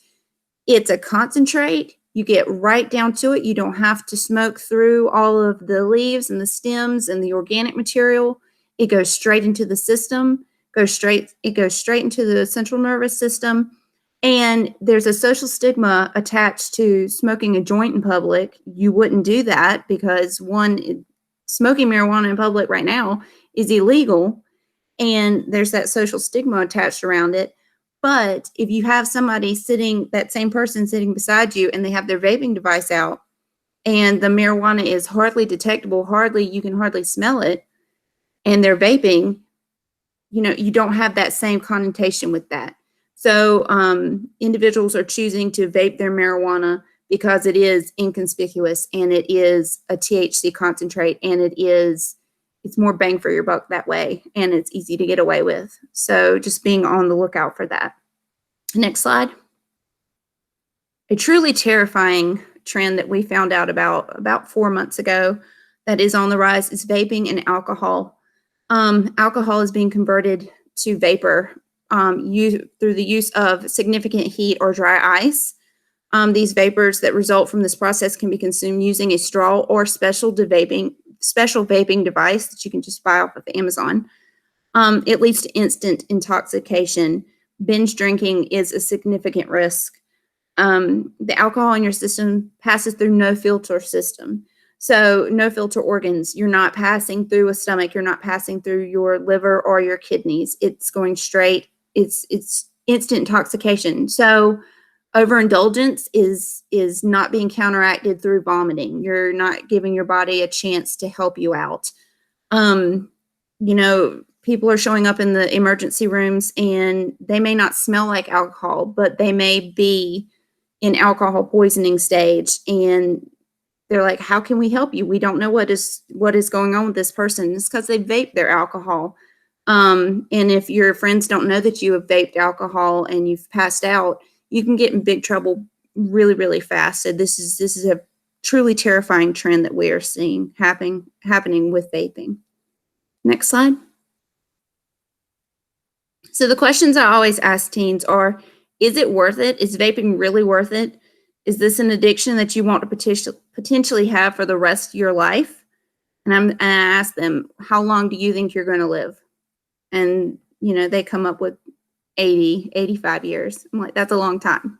it's a concentrate. You get right down to it. You don't have to smoke through all of the leaves and the stems and the organic material. It goes straight into the system, it goes straight into the central nervous system. And there's a social stigma attached to smoking a joint in public. You wouldn't do that because, one, smoking marijuana in public right now is illegal, and there's that social stigma attached around it. But if you have somebody sitting, that same person sitting beside you, and they have their vaping device out, and the marijuana is hardly detectable, you can hardly smell it, and they're vaping, you know, you don't have that same connotation with that. So individuals are choosing to vape their marijuana because it is inconspicuous, and it is a THC concentrate, and it's more bang for your buck that way, and it's easy to get away with. So just being on the lookout for that. Next slide. A truly terrifying trend that we found out about 4 months ago that is on the rise is vaping and alcohol. Alcohol is being converted to vapor through the use of significant heat or dry ice. These vapors that result from this process can be consumed using a straw or special vaping device that you can just buy off of Amazon. It leads to instant intoxication. Binge drinking is a significant risk. The alcohol in your system passes through no filter system. So no filter organs. You're not passing through a stomach. You're not passing through your liver or your kidneys. It's going straight. It's instant intoxication. So overindulgence is not being counteracted through vomiting. You're not giving your body a chance to help you out. You know, people are showing up in the emergency rooms, and they may not smell like alcohol, but they may be in alcohol poisoning stage, and they're like, how can we help you? We don't know what is going on with this person. It's because they vape their alcohol. And if your friends don't know that you have vaped alcohol and you've passed out, you can get in big trouble really, really fast. So this is a truly terrifying trend that we are seeing happening with vaping. Next slide. So the questions I always ask teens are, is it worth it? Is vaping really worth it? Is this an addiction that you want to potentially have for the rest of your life? And I ask them, how long do you think you're going to live? And, you know, they come up with 80, 85 years. I'm like, that's a long time.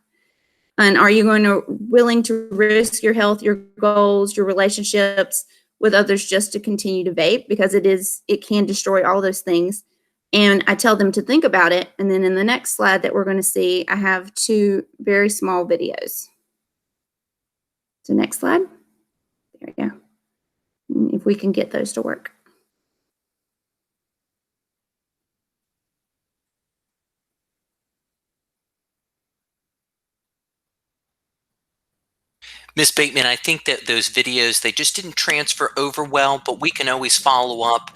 And are you willing to risk your health, your goals, your relationships with others just to continue to vape? Because it can destroy all those things. And I tell them to think about it. And then in the next slide that we're going to see, I have 2 very small videos. So next slide. There we go. If we can get those to work. Ms. Bateman, I think that those videos, they just didn't transfer over well, but we can always follow up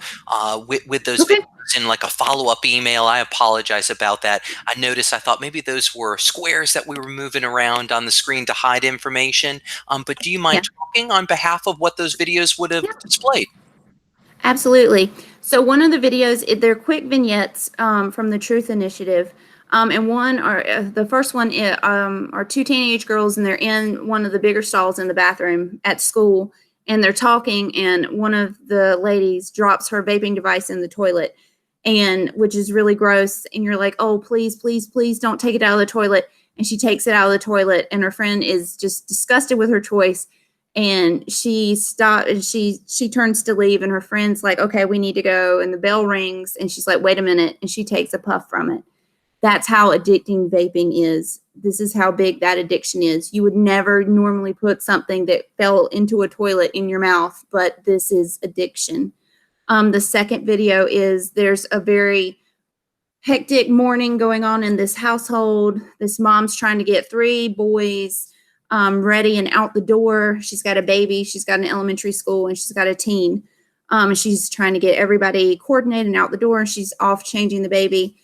with those Okay. videos in like a follow-up email. I apologize about that. I noticed, I thought maybe those were squares that we were moving around on the screen to hide information. But do you mind talking on behalf of what those videos would have displayed? Absolutely. So one of the videos, they're quick vignettes from the Truth Initiative. And one are the first one are two teenage girls, and they're in one of the bigger stalls in the bathroom at school, and they're talking, and one of the ladies drops her vaping device in the toilet, and which is really gross. And you're like, oh, please, please, please don't take it out of the toilet. And she takes it out of the toilet, and her friend is just disgusted with her choice. And she turns to leave, and her friend's like, okay, we need to go. And the bell rings, and she's like, wait a minute. And she takes a puff from it. That's how addicting vaping is. This is how big that addiction is. You would never normally put something that fell into a toilet in your mouth, but this is addiction. The second video is there's a very hectic morning going on in this household. This mom's trying to get 3 boys ready and out the door. She's got a baby. She's got an elementary school, and she's got a teen. And she's trying to get everybody coordinated and out the door, and she's off changing the baby.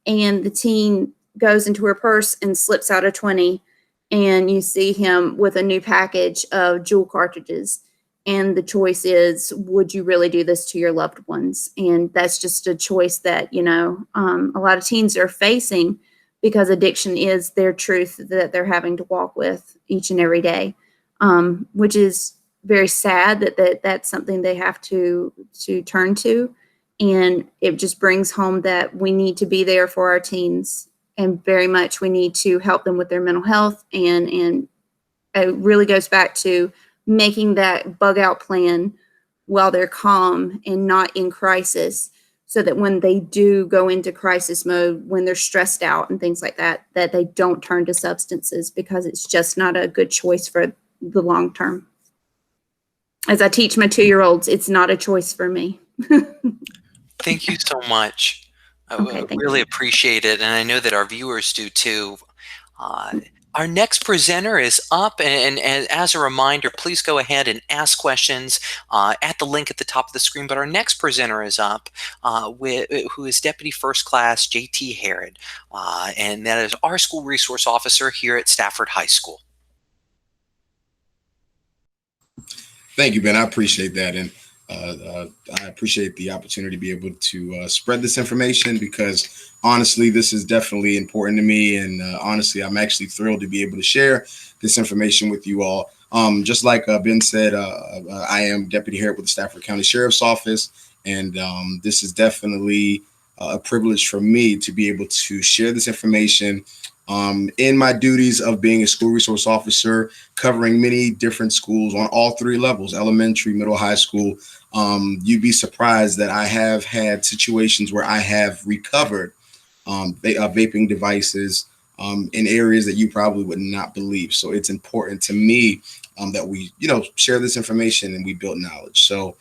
And the teen goes into her purse and slips out a 20, and you see him with a new package of Juul cartridges. And the choice is, would you really do this to your loved ones? And that's just a choice that, a lot of teens are facing, because addiction is their truth that they're having to walk with each and every day, which is very sad that that's something they have to turn to. And it just brings home that we need to be there for our teens, and very much we need to help them with their mental health. And it really goes back to making that bug out plan while they're calm and not in crisis, so that when they do go into crisis mode, when they're stressed out and things like that, that they don't turn to substances, because it's just not a good choice for the long term. As I teach my 2-year-olds, it's not a choice for me. Thank you so much. I Okay, really appreciate it, and I know that our viewers do too. Our next presenter is up, and as a reminder, please go ahead and ask questions at the link at the top of the screen. But our next presenter is up, who is Deputy First Class J.T. Harrod, and that is our school resource officer here at Stafford High School. Thank you, Ben. I appreciate that. And I appreciate the opportunity to be able to spread this information, because honestly, this is definitely important to me. And honestly, I'm actually thrilled to be able to share this information with you all. Just like Ben said, I am Deputy Harrod with the Stafford County Sheriff's Office. And this is definitely a privilege for me to be able to share this information in my duties of being a school resource officer, covering many different schools on all 3 levels, elementary, middle, high school. You'd be surprised that I have had situations where I have recovered vaping devices in areas that you probably would not believe. So it's important to me that we, share this information and we build knowledge. So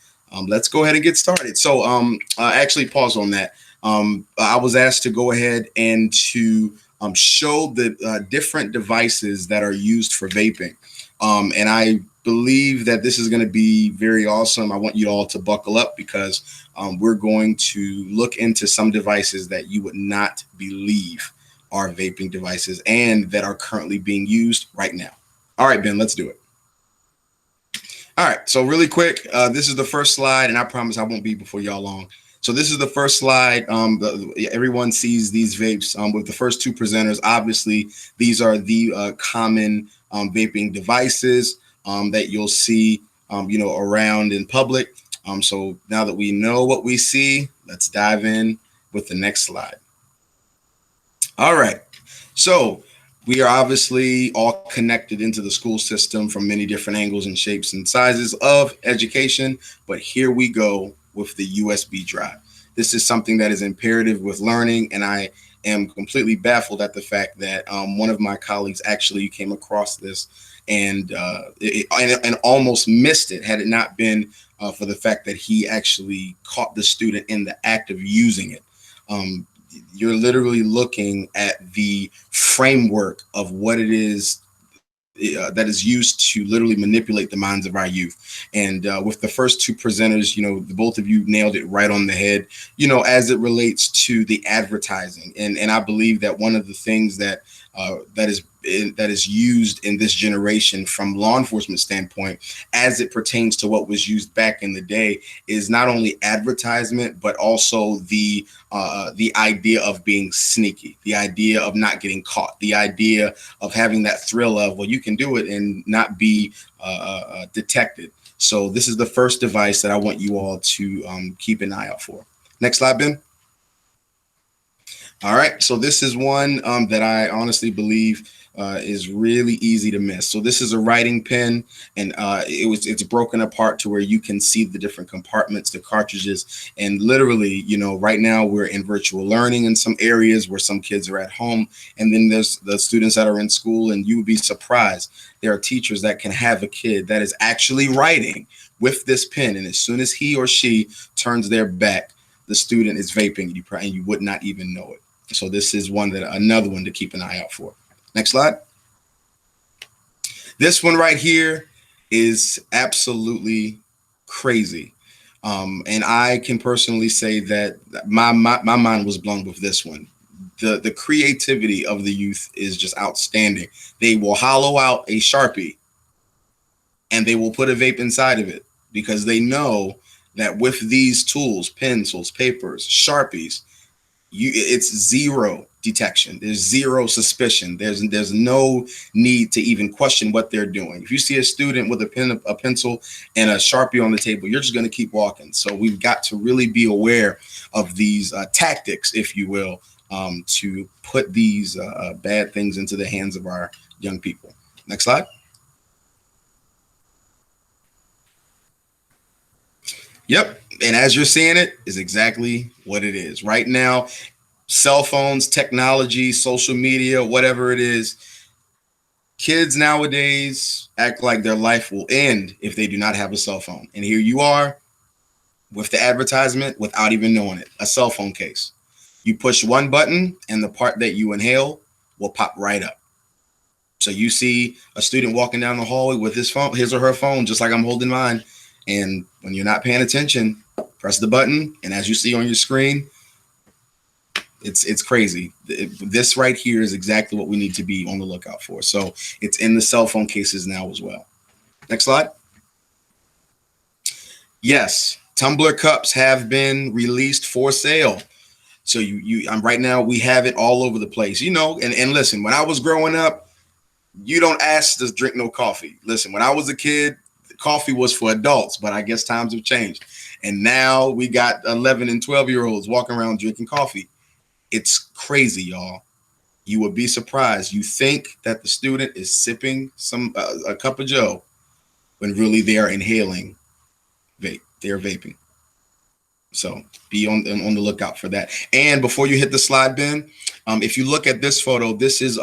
let's go ahead and get started. So actually pause on that. I was asked to go ahead and to show the different devices that are used for vaping. And I believe that this is going to be very awesome. I want you all to buckle up, because we're going to look into some devices that you would not believe are vaping devices and that are currently being used right now. All right, Ben, let's do it. All right, so really quick, this is the first slide, and I promise I won't be before y'all long. So this is the first slide. Everyone sees these vapes with the first 2 presenters. Obviously, these are the common vaping devices that you'll see, around in public. So now that we know what we see, let's dive in with the next slide. All right. So we are obviously all connected into the school system from many different angles and shapes and sizes of education. But here we go with the USB drive. This is something that is imperative with learning, and I am completely baffled at the fact that one of my colleagues actually came across this and almost missed it had it not been for the fact that he actually caught the student in the act of using it. You're literally looking at the framework of what it is that is used to literally manipulate the minds of our youth. And with the first two presenters, both of you nailed it right on the head, as it relates to the advertising. And I believe that one of the things that is used in this generation from law enforcement standpoint, as it pertains to what was used back in the day, is not only advertisement, but also the idea of being sneaky, the idea of not getting caught, the idea of having that thrill of, well, you can do it and not be detected. So this is the first device that I want you all to keep an eye out for. Next slide, Ben. All right, so this is one that I honestly believe is really easy to miss. So this is a writing pen, and it's broken apart to where you can see the different compartments, the cartridges, and literally, right now we're in virtual learning in some areas where some kids are at home, and then there's the students that are in school, and you would be surprised. There are teachers that can have a kid that is actually writing with this pen, and as soon as he or she turns their back, the student is vaping, and you would not even know it. So this is another one to keep an eye out for. Next slide. This one right here is absolutely crazy. And I can personally say that my mind was blown with this one. The creativity of the youth is just outstanding. They will hollow out a Sharpie and they will put a vape inside of it because they know that with these tools, pencils, papers, Sharpies, it's zero detection. There's zero suspicion. There's no need to even question what they're doing. If you see a student with a pen, a pencil, and a Sharpie on the table, you're just going to keep walking. So we've got to really be aware of these tactics, if you will, to put these bad things into the hands of our young people. Next slide. Yep. And as you're seeing it, is exactly what it is. Right now, cell phones, technology, social media, whatever it is, kids nowadays act like their life will end if they do not have a cell phone. And here you are with the advertisement without even knowing it, a cell phone case. You push one button and the part that you inhale will pop right up. So you see a student walking down the hallway with his or her phone, just like I'm holding mine. And when you're not paying attention, press the button. And as you see on your screen, it's crazy. This right here is exactly what we need to be on the lookout for. So it's in the cell phone cases now as well. Next slide. Yes, tumbler cups have been released for sale. So right now we have it all over the place, and listen, when I was growing up, you don't ask to drink no coffee. Listen, when I was a kid, coffee was for adults, but I guess times have changed. And now we got 11 and 12-year-olds walking around drinking coffee. It's crazy, y'all. You would be surprised. You think that the student is sipping a cup of Joe when really they are inhaling vape. They're vaping. So be on the lookout for that. And before you hit the slide, Ben, if you look at this photo, this is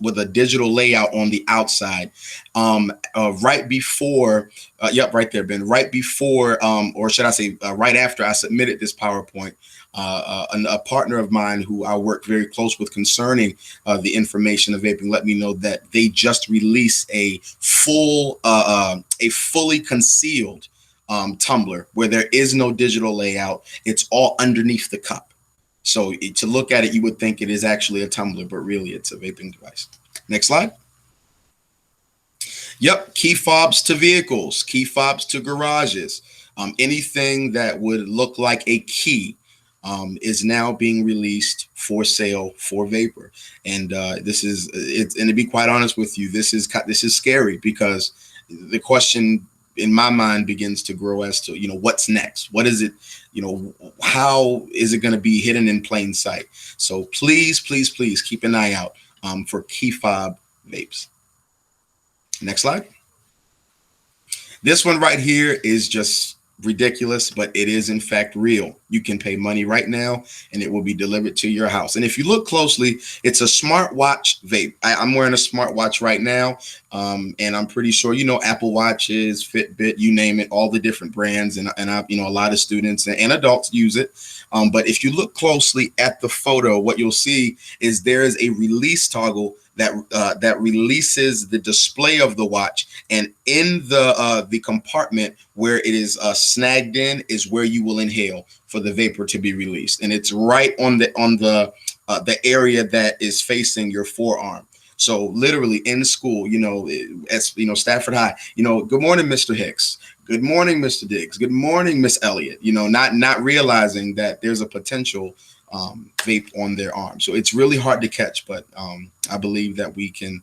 with a digital layout on the outside. Right before, right there, Ben. Right before, or should I say, right after I submitted this PowerPoint, a partner of mine who I work very close with concerning the information of vaping let me know that they just released a fully concealed tumbler where there is no digital layout. It's all underneath the cup. So to look at it, you would think it is actually a tumbler, but really it's a vaping device. Next slide. Yep, key fobs to vehicles, key fobs to garages. Anything that would look like a key is now being released for sale for vapor. And this is it. And to be quite honest with you, this is scary because the question in my mind begins to grow as to, what's next? What is it? How is it going to be hidden in plain sight? So please, please, please keep an eye out for key fob vapes. Next slide. This one right here is just ridiculous, but it is in fact real. You can pay money right now and it will be delivered to your house. And if you look closely, it's a smartwatch vape. I'm wearing a smartwatch right now. And I'm pretty sure, you know, Apple Watches, Fitbit, you name it, all the different brands. And I, you know, a lot of students and adults use it. But if you look closely at the photo, what you'll see is there is a release toggle that releases the display of the watch, and in the compartment where it is snagged in is where you will inhale for the vapor to be released, and it's right on the area that is facing your forearm. So literally in school, you know, as you know, Stafford High, you know, good morning, Mr. Hicks. Good morning, Mr. Diggs. Good morning, Miss Elliott. You know, not realizing that there's a potential vape on their arm. So it's really hard to catch, but I believe that we can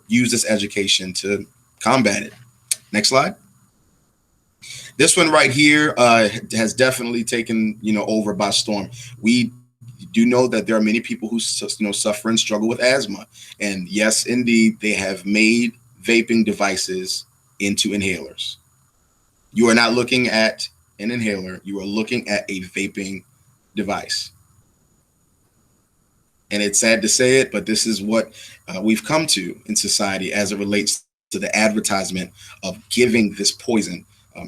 use this education to combat it. Next slide. This one right here has definitely taken, you know, over by storm. We do know that there are many people who, you know, suffer and struggle with asthma. And yes, indeed, they have made vaping devices into inhalers. You are not looking at an inhaler. You are looking at a vaping device. And it's sad to say it, but this is what we've come to in society as it relates to the advertisement of giving this poison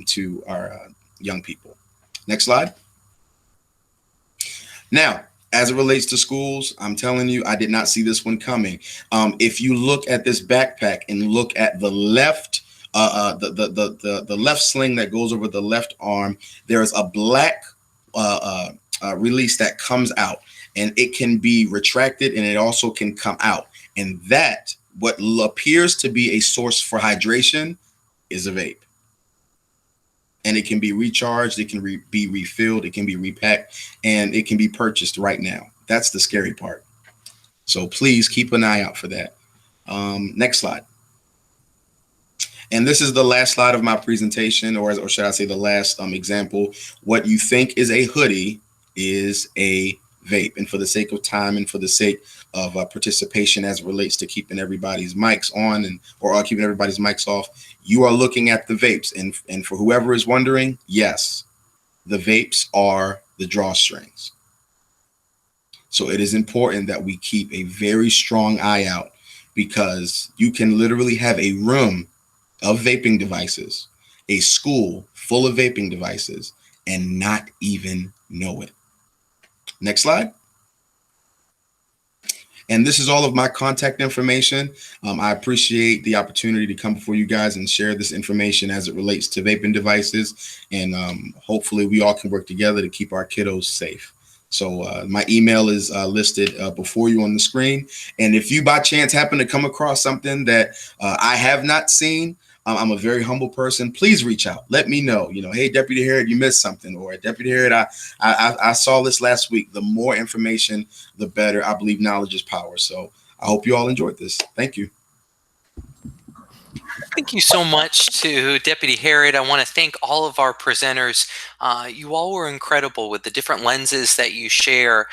to our young people. Next slide. Now, as it relates to schools, I'm telling you, I did not see this one coming. If you look at this backpack and look at the left, the left sling that goes over the left arm, there is a black release that comes out, and it can be retracted and it also can come out. And that, what appears to be a source for hydration, is a vape. And it can be recharged, it can be refilled, it can be repacked, and it can be purchased right now. That's the scary part. So please keep an eye out for that. Next slide. And this is the last slide of my presentation, or should I say the last example. What you think is a hoodie is a vape. And for the sake of time and for the sake of participation as it relates to keeping everybody's mics on or keeping everybody's mics off, you are looking at the vapes. And for whoever is wondering, yes, the vapes are the drawstrings. So it is important that we keep a very strong eye out, because you can literally have a room of vaping devices, a school full of vaping devices, and not even know it. Next slide. And this is all of my contact information. I appreciate the opportunity to come before you guys and share this information as it relates to vaping devices. And hopefully we all can work together to keep our kiddos safe. So my email is listed before you on the screen. And if you by chance happen to come across something that I have not seen, I'm a very humble person. Please reach out. Let me know. You know, hey, Deputy Harrod, you missed something. Or Deputy Harrod, I saw this last week. The more information, the better. I believe knowledge is power. So I hope you all enjoyed this. Thank you. Thank you so much to Deputy Harrod. I want to thank all of our presenters. You all were incredible with the different lenses that you share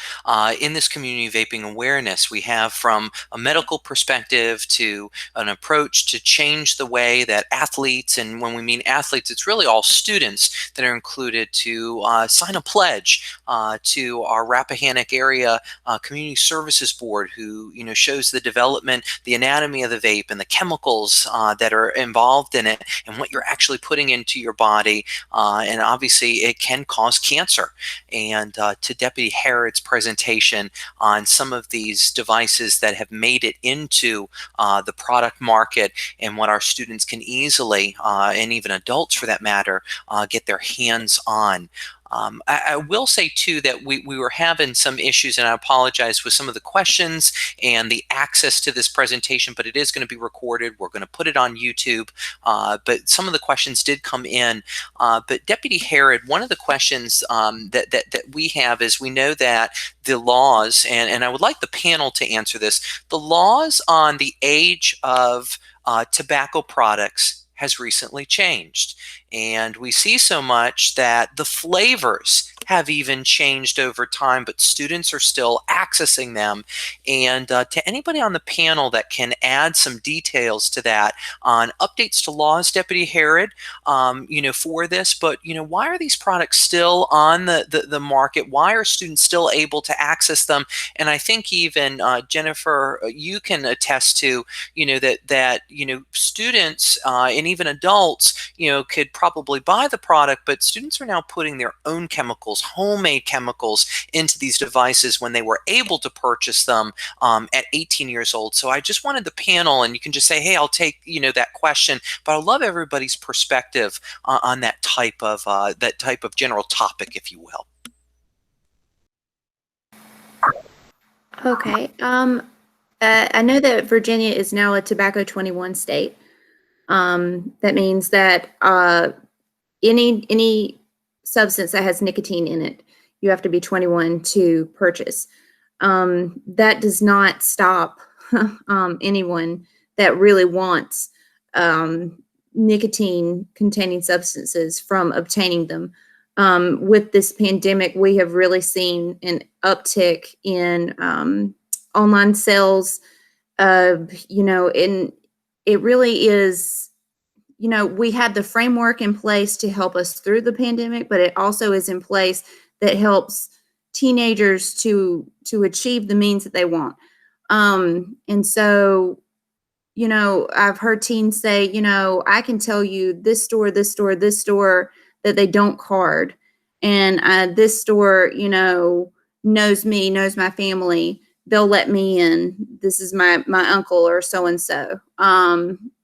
in this community vaping awareness. We have from a medical perspective to an approach to change the way that athletes, and when we mean athletes, it's really all students that are included, to sign a pledge to our Rappahannock area Community Services Board, who shows the development, the anatomy of the vape, and the chemicals that are involved in it, and what you're actually putting into your body. And obviously it can cause cancer. And to Deputy Harrod's presentation on some of these devices that have made it into the product market, and what our students can easily, and even adults for that matter, get their hands on. I will say, too, that we were having some issues, and I apologize, with some of the questions and the access to this presentation, but it is going to be recorded. We're going to put it on YouTube, but some of the questions did come in. But Deputy Harrod, one of the questions that we have is, we know that the laws, and I would like the panel to answer this, the laws on the age of tobacco products has recently changed. And we see so much that the flavors have even changed over time, but students are still accessing them. And to anybody on the panel that can add some details to that on updates to laws, Deputy Harrod, for this, but, why are these products still on the market? Why are students still able to access them? And I think even Jennifer, you can attest to, that students and even adults, could probably buy the product, but students are now putting their own chemicals, homemade chemicals, into these devices when they were able to purchase them at 18 years old. So I just wanted the panel, and you can just say, hey, I'll take that question, but I love everybody's perspective on that type of general topic, if you will. Okay. I know that Virginia is now a tobacco 21 state. That means that any substance that has nicotine in it, you have to be 21 to purchase. That does not stop anyone that really wants nicotine-containing substances from obtaining them. With this pandemic, we have really seen an uptick in online sales. And it really is, we had the framework in place to help us through the pandemic, but it also is in place that helps teenagers to achieve the means that they want. And so, I've heard teens say, I can tell you this store, that they don't card. And this store, knows me, knows my family. They'll let me in. This is my uncle or so-and-so.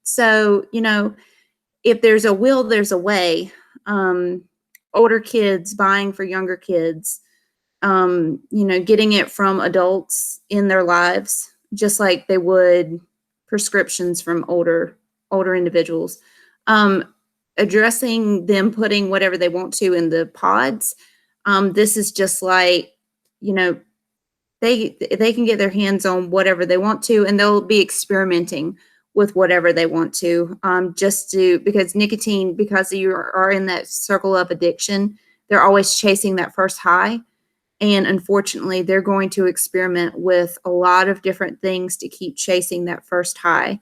So, if there's a will, there's a way. Older kids buying for younger kids, getting it from adults in their lives, just like they would prescriptions from older individuals. Addressing them putting whatever they want to in the pods. This is just like, they can get their hands on whatever they want to, and they'll be experimenting with whatever they want to, because nicotine, because you are in that circle of addiction, they're always chasing that first high. And unfortunately, they're going to experiment with a lot of different things to keep chasing that first high.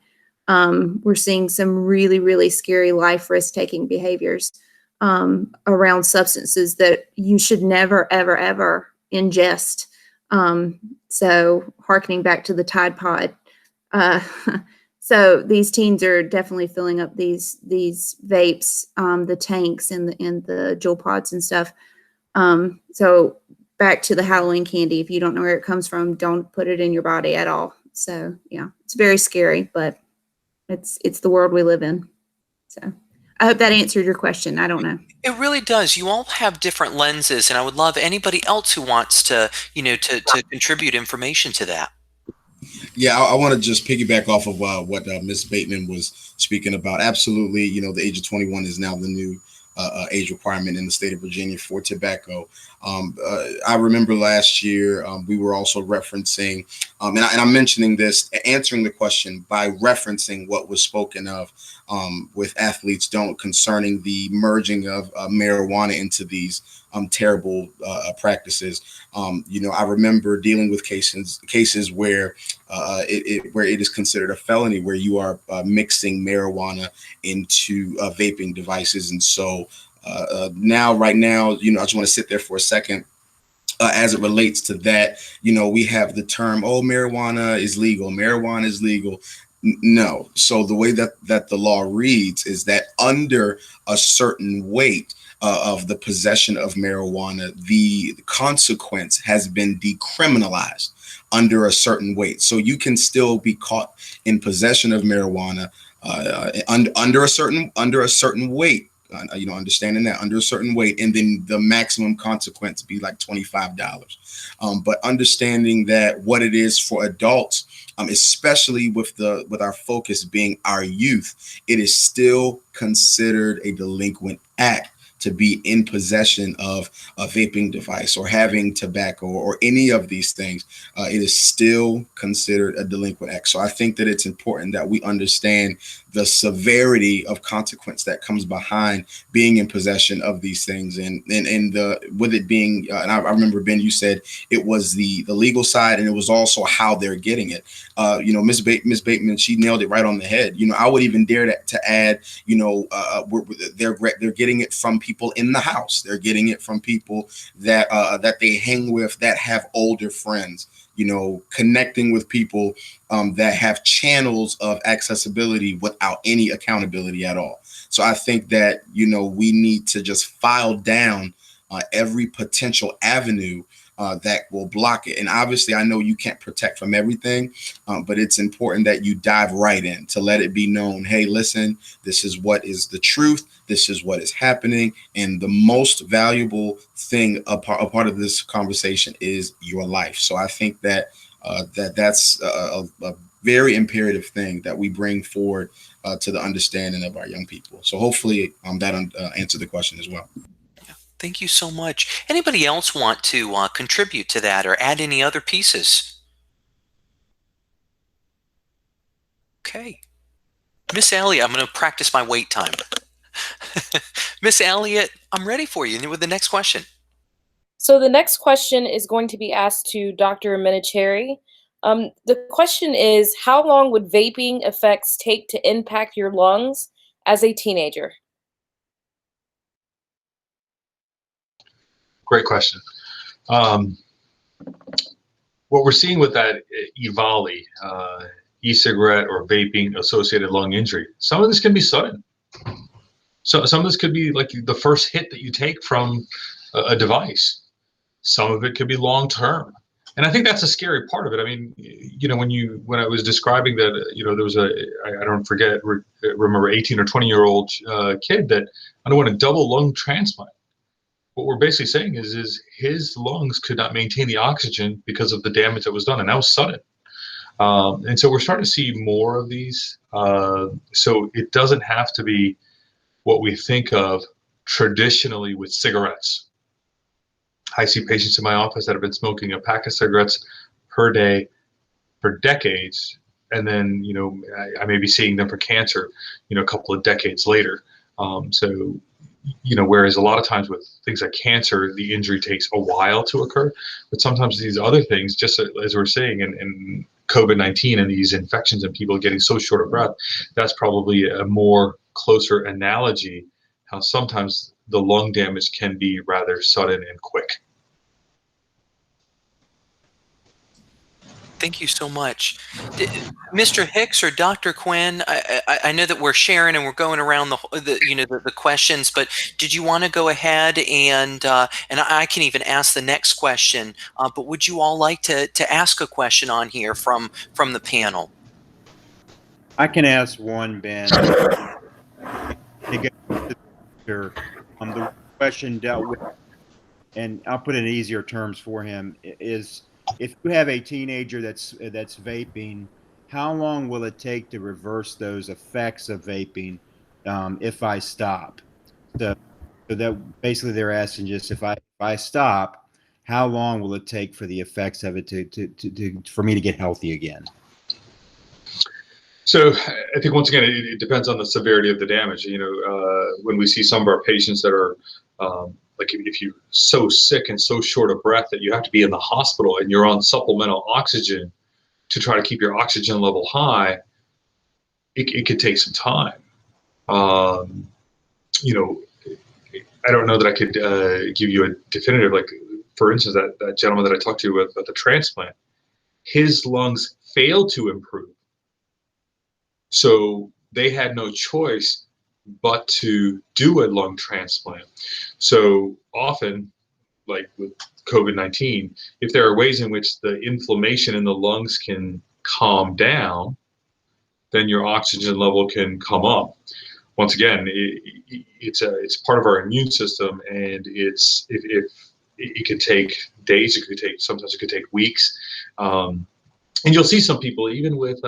We're seeing some really, really scary life risk-taking behaviors around substances that you should never, ever, ever ingest. So harkening back to the Tide Pod. So these teens are definitely filling up these vapes, the tanks and the Juul pods and stuff. So back to the Halloween candy. If you don't know where it comes from, don't put it in your body at all. So yeah, it's very scary, but it's the world we live in. So I hope that answered your question. I don't know. It really does. You all have different lenses, and I would love anybody else who wants to, to contribute information to that. Yeah, I want to just piggyback off of what Ms. Bateman was speaking about. Absolutely, the age of 21 is now the new age requirement in the state of Virginia for tobacco. I remember last year we were also referencing, and I'm mentioning this, answering the question by referencing what was spoken of with Athletes Don't concerning the merging of marijuana into these terrible practices. I remember dealing with cases where it is considered a felony, where you are mixing marijuana into vaping devices. And so right now, I just want to sit there for a second. As it relates to that, we have the term, marijuana is legal. Marijuana is legal. No. So the way that the law reads is that under a certain weight of the possession of marijuana, the consequence has been decriminalized under a certain weight. So you can still be caught in possession of marijuana under a certain weight. Understanding that under a certain weight, and then the maximum consequence be like $25. But understanding that what it is for adults, especially with our focus being our youth, it is still considered a delinquent act to be in possession of a vaping device or having tobacco or any of these things, it is still considered a delinquent act. So I think that it's important that we understand the severity of consequence that comes behind being in possession of these things, and with it being, and I remember, Ben, you said it was the legal side, and it was also how they're getting it. Miss Bateman, she nailed it right on the head. I would even dare to add, they're getting it from people in the house. They're getting it from people that they hang with, that have older friends. Connecting with people that have channels of accessibility without any accountability at all. So I think that, we need to just file down every potential avenue that will block it. And obviously, I know you can't protect from everything, but it's important that you dive right in to let it be known, hey, listen, this is what is the truth. This is what is happening. And the most valuable thing, a part of this conversation, is your life. So I think that that's a very imperative thing that we bring forward to the understanding of our young people. So hopefully that answered the question as well. Thank you so much. Anybody else want to contribute to that or add any other pieces? Okay. Miss Elliott, I'm going to practice my wait time. Miss Elliott, I'm ready for you with the next question. So the next question is going to be asked to Dr. Menachery. The question is, how long would vaping effects take to impact your lungs as a teenager? Great question. What we're seeing with that EVALI, e-cigarette or vaping associated lung injury, some of this can be sudden. So some of this could be like the first hit that you take from a device. Some of it could be long term. And I think that's a scary part of it. I mean, when I was describing that, there was I don't remember 18 or 20-year-old kid that underwent a double lung transplant. What we're basically saying is his lungs could not maintain the oxygen because of the damage that was done, and that was sudden. And so we're starting to see more of these. So it doesn't have to be what we think of traditionally with cigarettes. I see patients in my office that have been smoking a pack of cigarettes per day for decades, and then I may be seeing them for cancer, a couple of decades later. Whereas a lot of times with things like cancer, the injury takes a while to occur, but sometimes these other things, just as we're saying, in COVID-19 and these infections and people getting so short of breath, that's probably a more closer analogy, how sometimes the lung damage can be rather sudden and quick. Thank you so much. Mr. Hicks or Dr. Quinn, I know that we're sharing and we're going around the questions, but did you want to go ahead and I can even ask the next question, but would you all like to ask a question on here from the panel? I can ask one, Ben. The question dealt with, and I'll put it in easier terms for him, is if you have a teenager that's vaping, how long will it take to reverse those effects of vaping if I stop? So that basically they're asking just if I stop, how long will it take for the effects of it for me to get healthy again? So I think once again, it depends on the severity of the damage. When we see some of our patients that are like if you're so sick and so short of breath that you have to be in the hospital and you're on supplemental oxygen to try to keep your oxygen level high, it could take some time. I don't know that I could give you a definitive, like, for instance, that gentleman that I talked to with the transplant, his lungs failed to improve. So they had no choice but to do a lung transplant. So often, like with COVID-19, if there are ways in which the inflammation in the lungs can calm down, then your oxygen level can come up. Once again, it's part of our immune system, and it could take days, sometimes it could take weeks. And you'll see some people, even with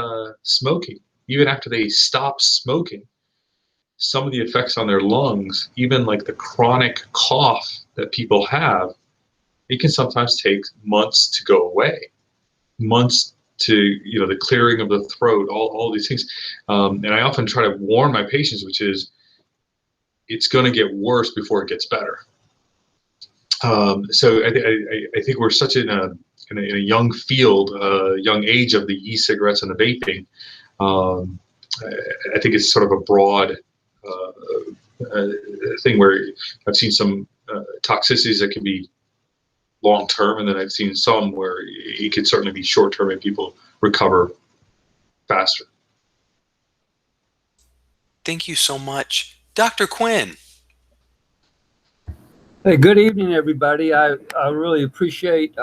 smoking, even after they stop smoking, some of the effects on their lungs, even like the chronic cough that people have, it can sometimes take months to go away, months to, the clearing of the throat, all these things. And I often try to warn my patients, which is, it's going to get worse before it gets better. So I think we're such in a young field, young age of the e-cigarettes and the vaping. I think it's sort of a broad thing where I've seen some toxicities that can be long term, and then I've seen some where it can certainly be short term and people recover faster. Thank you so much. Dr. Quinn. Hey, good evening, everybody. I really appreciate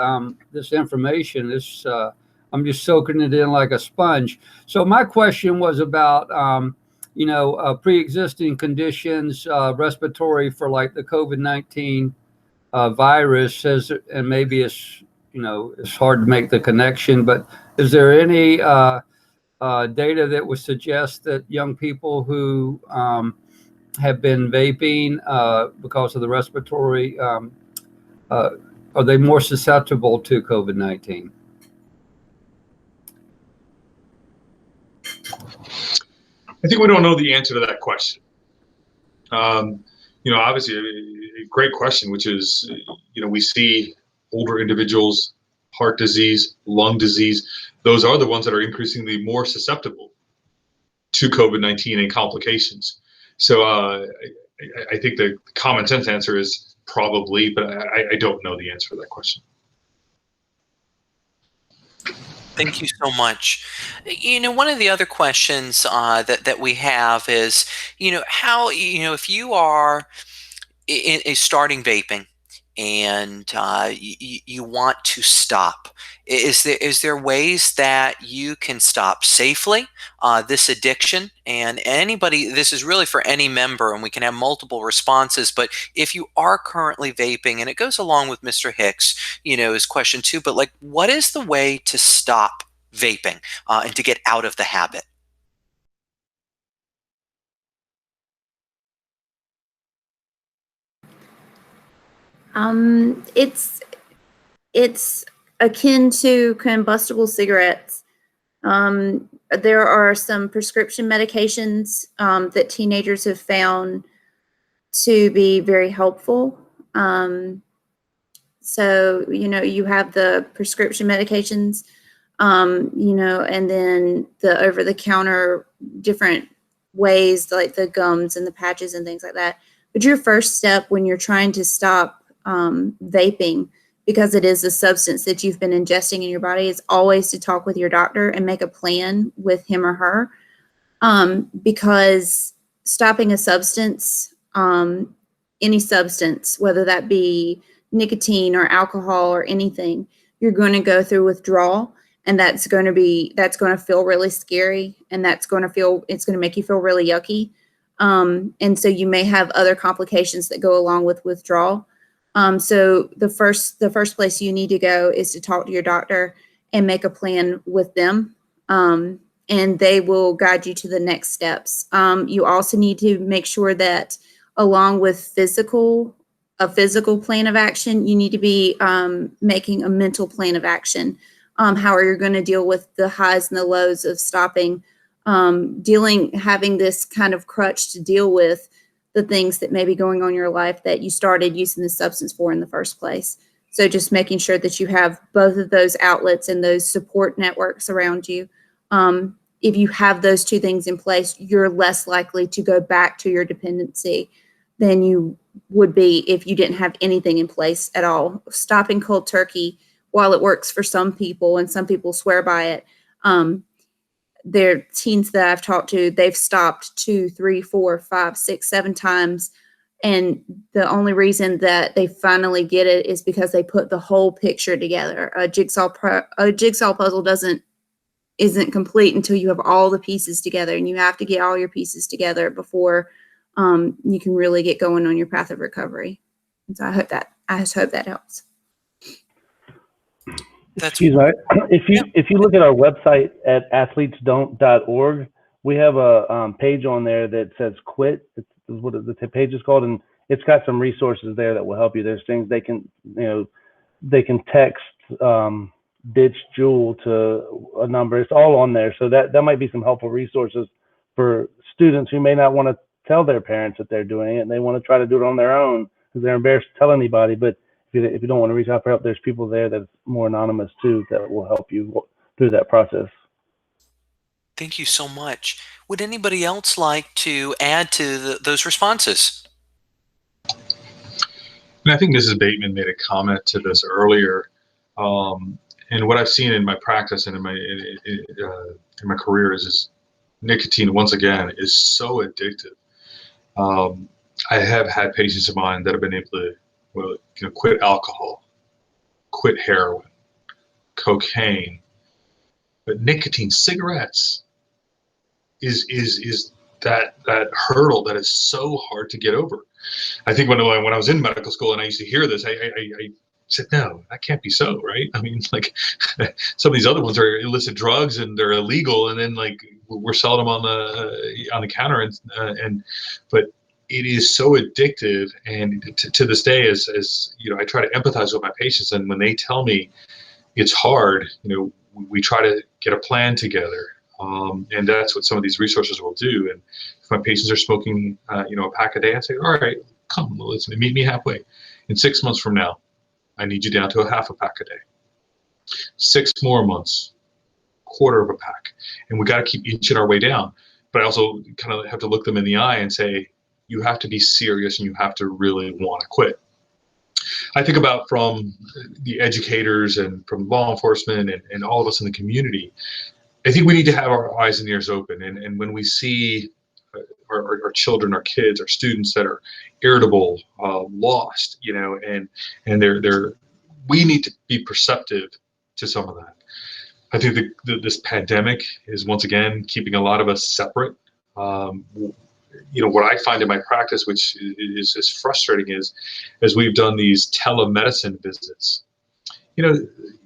this information. I'm just soaking it in like a sponge. So my question was about, pre-existing conditions, respiratory for like the COVID-19 virus, and maybe it's hard to make the connection, but is there any data that would suggest that young people who have been vaping because of the respiratory, are they more susceptible to COVID-19? I think we don't know the answer to that question. Obviously a great question, which is, we see older individuals, heart disease, lung disease. Those are the ones that are increasingly more susceptible to COVID-19 and complications. So I think the common sense answer is probably, but I don't know the answer to that question. Thank you so much. One of the other questions that we have is, how, if you are starting vaping and you want to stop, is there ways that you can stop safely this addiction? And anybody, this is really for any member, and we can have multiple responses, but if you are currently vaping, and it goes along with Mr. Hicks, his question too, but like, what is the way to stop vaping and to get out of the habit? It's akin to combustible cigarettes. There are some prescription medications that teenagers have found to be very helpful. So, you have the prescription medications, and then the over-the-counter different ways, like the gums and the patches and things like that. But your first step when you're trying to stop vaping, because it is a substance that you've been ingesting in your body, is always to talk with your doctor and make a plan with him or her. Because stopping a substance, any substance, whether that be nicotine or alcohol or anything, you're going to go through withdrawal, and that's going to feel really scary, and it's going to make you feel really yucky. And so you may have other complications that go along with withdrawal. So the first place you need to go is to talk to your doctor and make a plan with them. And they will guide you to the next steps. You also need to make sure that along with a physical plan of action, you need to be making a mental plan of action. How are you going to deal with the highs and the lows of stopping, having this kind of crutch to deal with the things that may be going on in your life that you started using the substance for in the first place. So just making sure that you have both of those outlets and those support networks around you. If you have those two things in place, you're less likely to go back to your dependency than you would be if you didn't have anything in place at all. Stopping cold turkey, while it works for some people and some people swear by it, there are teens that I've talked to, they've stopped 2, 3, 4, 5, 6, 7 times. And the only reason that they finally get it is because they put the whole picture together. A jigsaw puzzle isn't complete until you have all the pieces together, and you have to get all your pieces together before you can really get going on your path of recovery. And so I just hope that helps. Excuse me. If you look at our website at athletesdon't.org, we have a page on there that says quit. It's what the page is called, and it's got some resources there that will help you. There's things they can, they can text ditch Jewel to a number. It's all on there. So that might be some helpful resources for students who may not want to tell their parents that they're doing it, and they want to try to do it on their own because they're embarrassed to tell anybody. But if you don't want to reach out for help, there's people there that's more anonymous too that will help you through that process. Thank you so much. Would anybody else like to add to those responses? And I think Mrs. Bateman made a comment to this earlier. And what I've seen in my practice and in my career is nicotine, once again, is so addictive. I have had patients of mine that have been able to quit alcohol, quit heroin, cocaine, but nicotine, cigarettes is that hurdle that is so hard to get over. I think when I was in medical school and I used to hear this, I said, no, that can't be so, right? I mean, like some of these other ones are illicit drugs and they're illegal, and then like we're selling them on the counter, but it is so addictive. And to this day, as I try to empathize with my patients, and when they tell me it's hard, we try to get a plan together. And that's what some of these resources will do. And if my patients are smoking, a pack a day, I say, all right, come, let's meet me halfway. In 6 months from now, I need you down to a half a pack a day. 6 more months, quarter of a pack. And we got to keep inching our way down. But I also kind of have to look them in the eye and say, you have to be serious and you have to really want to quit. I think about from the educators and from law enforcement and all of us in the community, I think we need to have our eyes and ears open. And when we see our children, our kids, our students that are irritable, lost, and we need to be perceptive to some of that. I think this pandemic is once again keeping a lot of us separate. What I find in my practice, which is frustrating, is as we've done these telemedicine visits,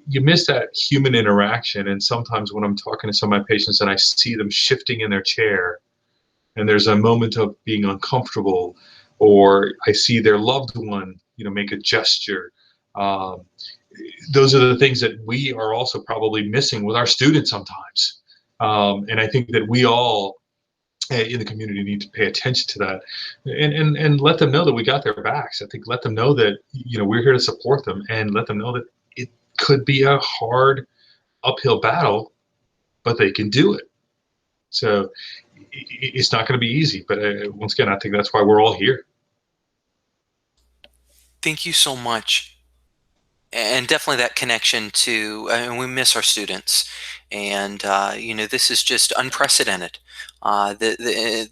you miss that human interaction. And sometimes when I'm talking to some of my patients and I see them shifting in their chair and there's a moment of being uncomfortable, or I see their loved one, make a gesture. Those are the things that we are also probably missing with our students sometimes. And I think that we all in the community need to pay attention to that and let them know that we got their backs. I think let them know that, we're here to support them, and let them know that it could be a hard uphill battle, but they can do it. So it's not going to be easy, but once again, I think that's why we're all here. Thank you so much. And definitely that connection to, and we miss our students. And, this is just unprecedented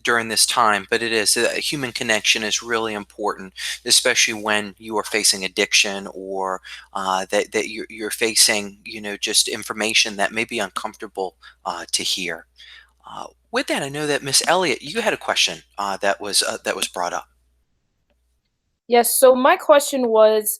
during this time, but it is. A human connection is really important, especially when you are facing addiction or that you're facing, just information that may be uncomfortable to hear. With that, I know that Miss Elliott, you had a question that was brought up. Yes, so my question was,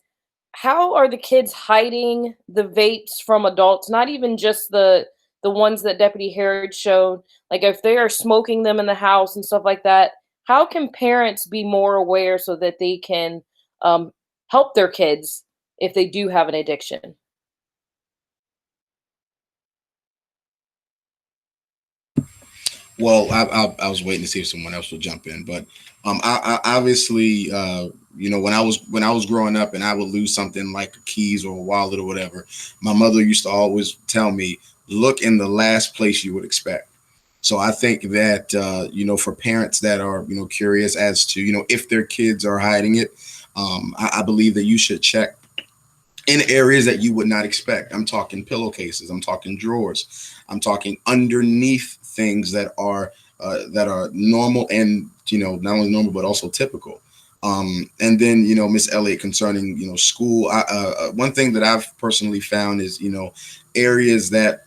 how are the kids hiding the vapes from adults? Not even just the ones that Deputy Harrod showed. Like if they are smoking them in the house and stuff like that, how can parents be more aware so that they can help their kids if they do have an addiction? Well, I was waiting to see if someone else would jump in, but I obviously, when I was growing up and I would lose something like keys or a wallet or whatever, my mother used to always tell me, look in the last place you would expect. So I think that, for parents that are, curious as to, if their kids are hiding it, I believe that you should check in areas that you would not expect. I'm talking pillowcases. I'm talking drawers. I'm talking underneath things that are normal and, not only normal, but also typical. And then, Miss Elliott, concerning, school, one thing that I've personally found is, areas that,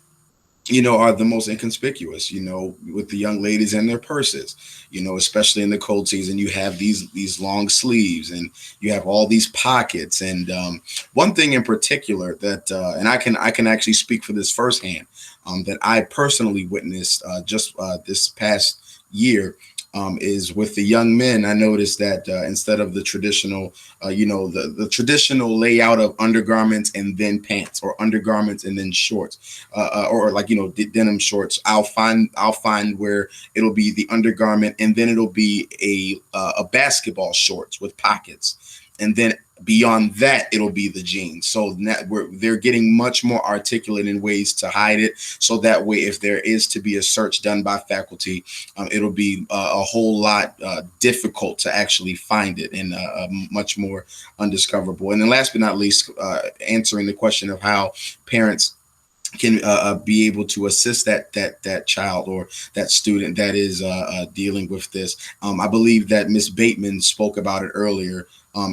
are the most inconspicuous, with the young ladies and their purses, especially in the cold season. You have these long sleeves and you have all these pockets. And one thing in particular that, and I can actually speak for this firsthand, that I personally witnessed just this past year is with the young men. I noticed that instead of the traditional, the traditional layout of undergarments and then pants, or undergarments and then shorts, or like, denim shorts, I'll find where it'll be the undergarment and then it'll be a basketball shorts with pockets. And then beyond that, it'll be the jeans. So they're getting much more articulate in ways to hide it. So that way, if there is to be a search done by faculty, it'll be a whole lot difficult to actually find it, and much more undiscoverable. And then last but not least, answering the question of how parents can be able to assist that child or that student that is dealing with this. I believe that Ms. Bateman spoke about it earlier.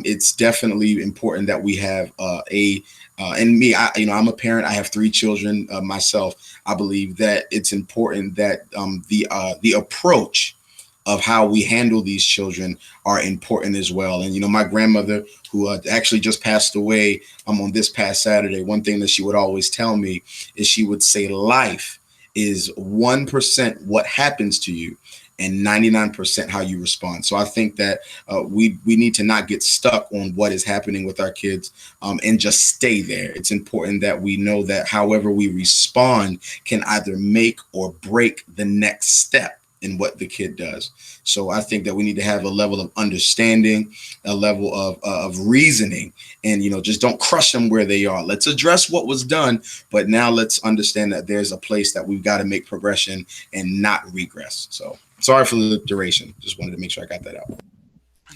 It's definitely important that we have and me, I'm a parent. I have 3 children myself. I believe that it's important that the approach of how we handle these children are important as well. And, my grandmother, who actually just passed away on this past Saturday, one thing that she would always tell me is she would say, life is 1% what happens to you and 99% how you respond. So I think that we need to not get stuck on what is happening with our kids and just stay there. It's important that we know that however we respond can either make or break the next step in what the kid does. So I think that we need to have a level of understanding, a level of reasoning, and, just don't crush them where they are. Let's address what was done, but now let's understand that there's a place that we've got to make progression and not regress. So sorry for the duration. Just wanted to make sure I got that out.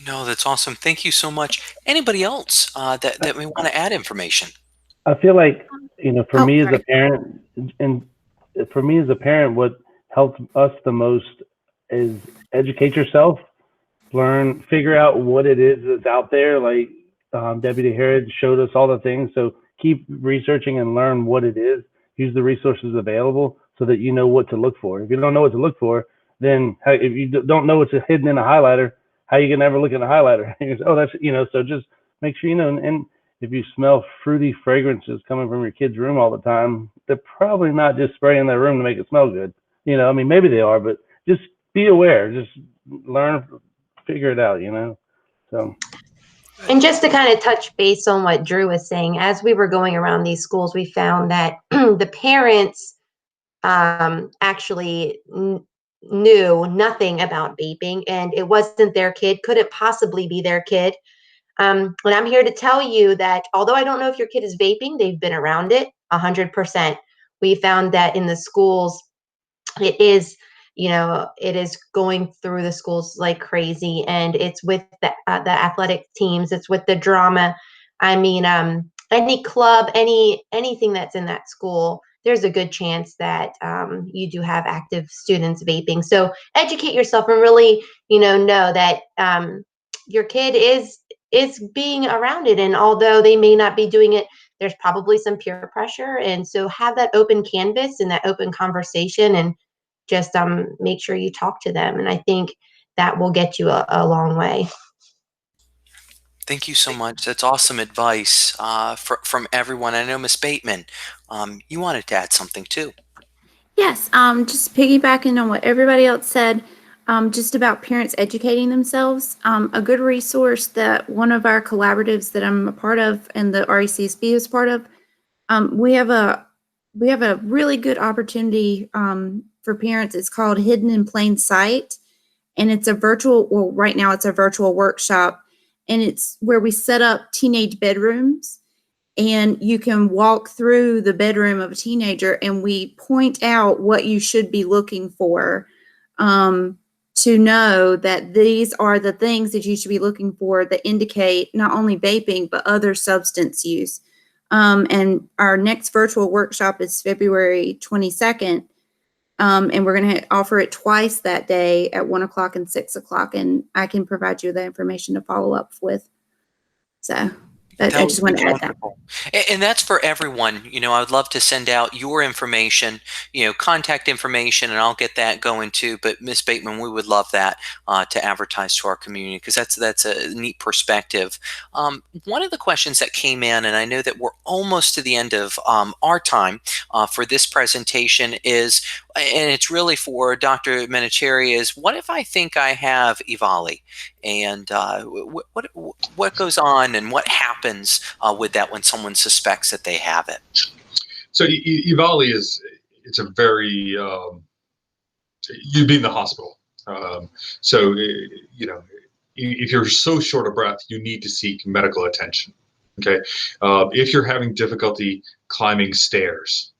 No, that's awesome. Thank you so much. Anybody else that we want to add information? I feel like, for me as a parent, what helps us the most is educate yourself, figure out what it is that's out there. Like Deputy Harrod showed us all the things. So keep researching and learn what it is. Use the resources available so that you know what to look for. If you don't know what to look for, then if you don't know what's hidden in a highlighter, how are you gonna ever look in a highlighter? Oh, that's, so just make sure, and if you smell fruity fragrances coming from your kid's room all the time, they're probably not just spraying their room to make it smell good. Maybe they are, but just be aware, just learn, figure it out, so. And just to kind of touch base on what Drew was saying, as we were going around these schools, we found that the parents actually knew nothing about vaping, and it wasn't their kid, couldn't possibly be their kid. And I'm here to tell you that although I don't know if your kid is vaping, they've been around it 100%. We found that in the schools, it is going through the schools like crazy, and it's with the athletic teams, it's with the drama. I mean, any club, anything that's in that school, there's a good chance that you do have active students vaping. So educate yourself and really, know that your kid is being around it, and although they may not be doing it, there's probably some peer pressure. And so have that open canvas and that open conversation, and just make sure you talk to them. And I think that will get you a long way. Thank you so much. That's awesome advice from everyone. I know Ms. Bateman, you wanted to add something too. Yes, just piggybacking on what everybody else said, just about parents educating themselves. A good resource that one of our collaboratives that I'm a part of and the RACSB is part of, we have a really good opportunity for parents. It's called Hidden in Plain Sight, and it's right now it's a virtual workshop, and it's where we set up teenage bedrooms, and you can walk through the bedroom of a teenager, and we point out what you should be looking for to know that these are the things that you should be looking for that indicate not only vaping, but other substance use. And our next virtual workshop is February 22nd. And we're going to offer it twice that day at 1 o'clock and 6 o'clock. And I can provide you the information to follow up with. So I just want to add that. And that's for everyone. I would love to send out your information, contact information, and I'll get that going too. But Ms. Bateman, we would love that to advertise to our community, because that's a neat perspective. One of the questions that came in, and I know that we're almost to the end of our time for this presentation, is, and it's really for Dr. Menachery, is what if I think I have EVALI? And what goes on and what happens with that when someone suspects that they have it? So EVALI it's a very, you'd be in the hospital. So, if you're so short of breath, you need to seek medical attention. Okay. If you're having difficulty climbing stairs,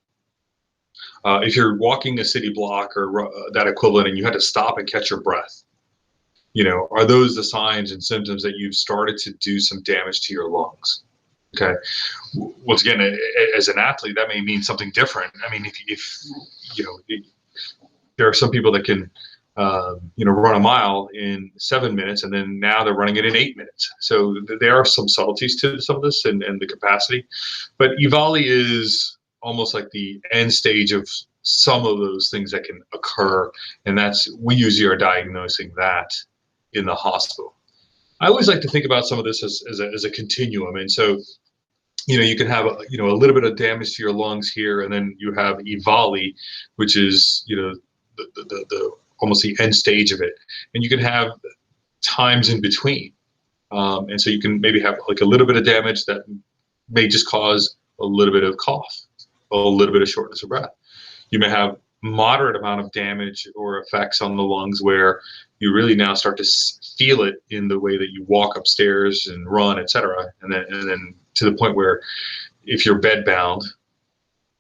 if you're walking a city block or that equivalent and you had to stop and catch your breath, are those the signs and symptoms that you've started to do some damage to your lungs? Okay. Once again, as an athlete, that may mean something different. I mean, if there are some people that can, run a mile in 7 minutes, and then now they're running it in 8 minutes. So there are some subtleties to some of this and the capacity, but EVALI is almost like the end stage of some of those things that can occur. And we usually are diagnosing that in the hospital. I always like to think about some of this as a continuum. And so, you can have a little bit of damage to your lungs here, and then you have EVALI, which is, the almost the end stage of it. And you can have times in between. And so you can maybe have like a little bit of damage that may just cause a little bit of cough, a little bit of shortness of breath. You may have moderate amount of damage or effects on the lungs where you really now start to feel it in the way that you walk upstairs and run, etc. And then to the point where if you're bed bound,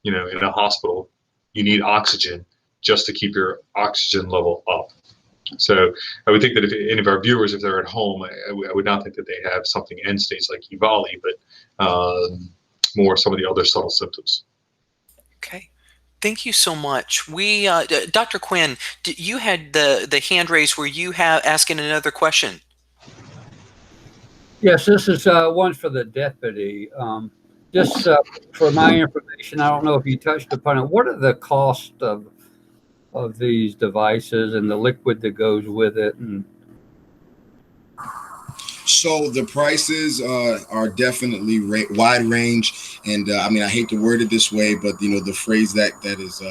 in a hospital, you need oxygen just to keep your oxygen level up. So I would think that if any of our viewers, if they're at home, I would not think that they have something end stage like EVALI, but more some of the other subtle symptoms. Okay. Thank you so much. We, Dr. Quinn, you had the hand raised. Were you asking another question? Yes, this is one for the deputy. Just for my information, I don't know if you touched upon it. What are the costs of these devices and the liquid that goes with it? And so the prices are definitely wide range, and I mean, I hate to word it this way, but the phrase that is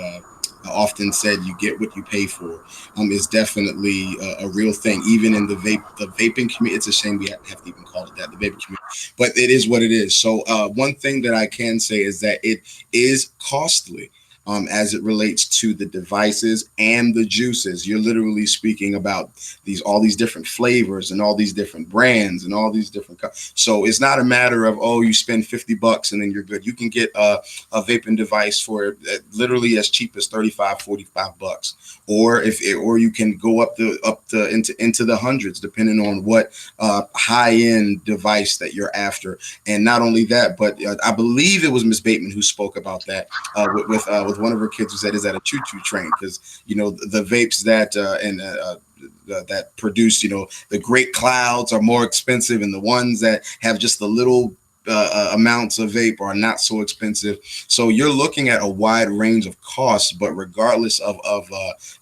often said, "You get what you pay for," is definitely a real thing. Even in the vaping community, it's a shame we have to even call it that, the vaping community, but it is what it is. So one thing that I can say is that it is costly. As it relates to the devices and the juices. You're literally speaking about all these different flavors and all these different brands and all these different. So it's not a matter of, you spend $50 and then you're good. You can get a vaping device for literally as cheap as $35, $45, or or you can go up into the hundreds, depending on what high end device that you're after. And not only that, but I believe it was Miss Bateman who spoke about that with one of her kids who said, "Is that a choo-choo train?" Because the vapes that that produce the great clouds are more expensive, and the ones that have just the little amounts of vape are not so expensive. So you're looking at a wide range of costs, but regardless of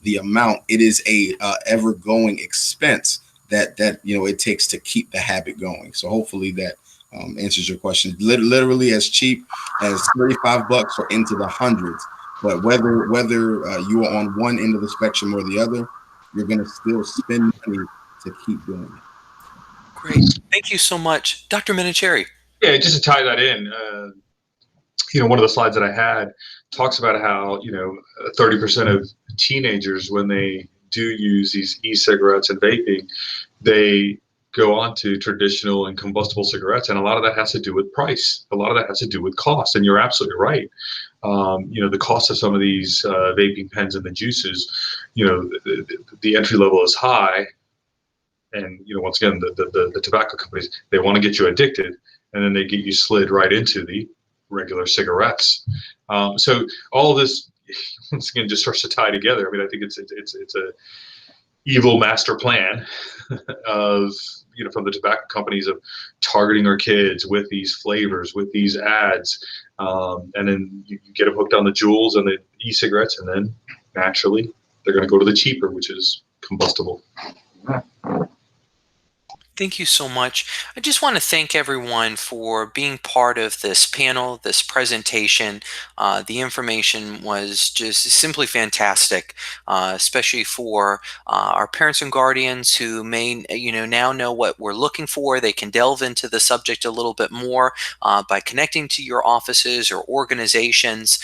the amount, it is a ever-going expense that it takes to keep the habit going. So hopefully that answers your question. Literally as cheap as $35 or into the hundreds. But whether you are on one end of the spectrum or the other, you're going to still spend money to keep doing it. Great. Thank you so much. Dr. Menachery. Yeah, just to tie that in, one of the slides that I had talks about how, 30% of teenagers, when they do use these e-cigarettes and vaping, they go on to traditional and combustible cigarettes. And a lot of that has to do with price. A lot of that has to do with cost. And you're absolutely right. The cost of some of these vaping pens and the juices, the entry level is high. And, once again, the tobacco companies, they want to get you addicted, and then they get you slid right into the regular cigarettes. So all of this, once again, just starts to tie together. I mean, I think it's a evil master plan of, from the tobacco companies of targeting our kids with these flavors, with these ads, and then you get them hooked on the Juuls and the e-cigarettes, and then naturally they're going to go to the cheaper, which is combustible. Thank you so much. I just want to thank everyone for being part of this panel, this presentation. The information was just simply fantastic, especially for our parents and guardians who may, now know what we're looking for. They can delve into the subject a little bit more by connecting to your offices or organizations.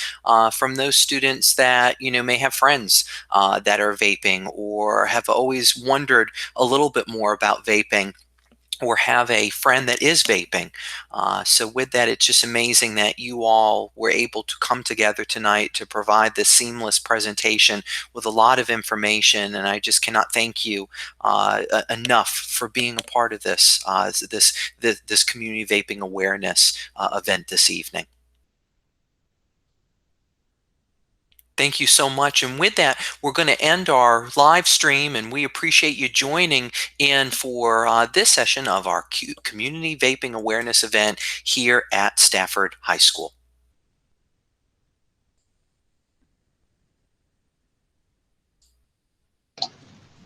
From those students that, may have friends that are vaping or have always wondered a little bit more about vaping, or have a friend that is vaping. So with that, it's just amazing that you all were able to come together tonight to provide this seamless presentation with a lot of information. And I just cannot thank you enough for being a part of this, this community vaping awareness event this evening. Thank you so much. And with that, we're going to end our live stream, and we appreciate you joining in for this session of our Community Vaping Awareness Event here at Stafford High School.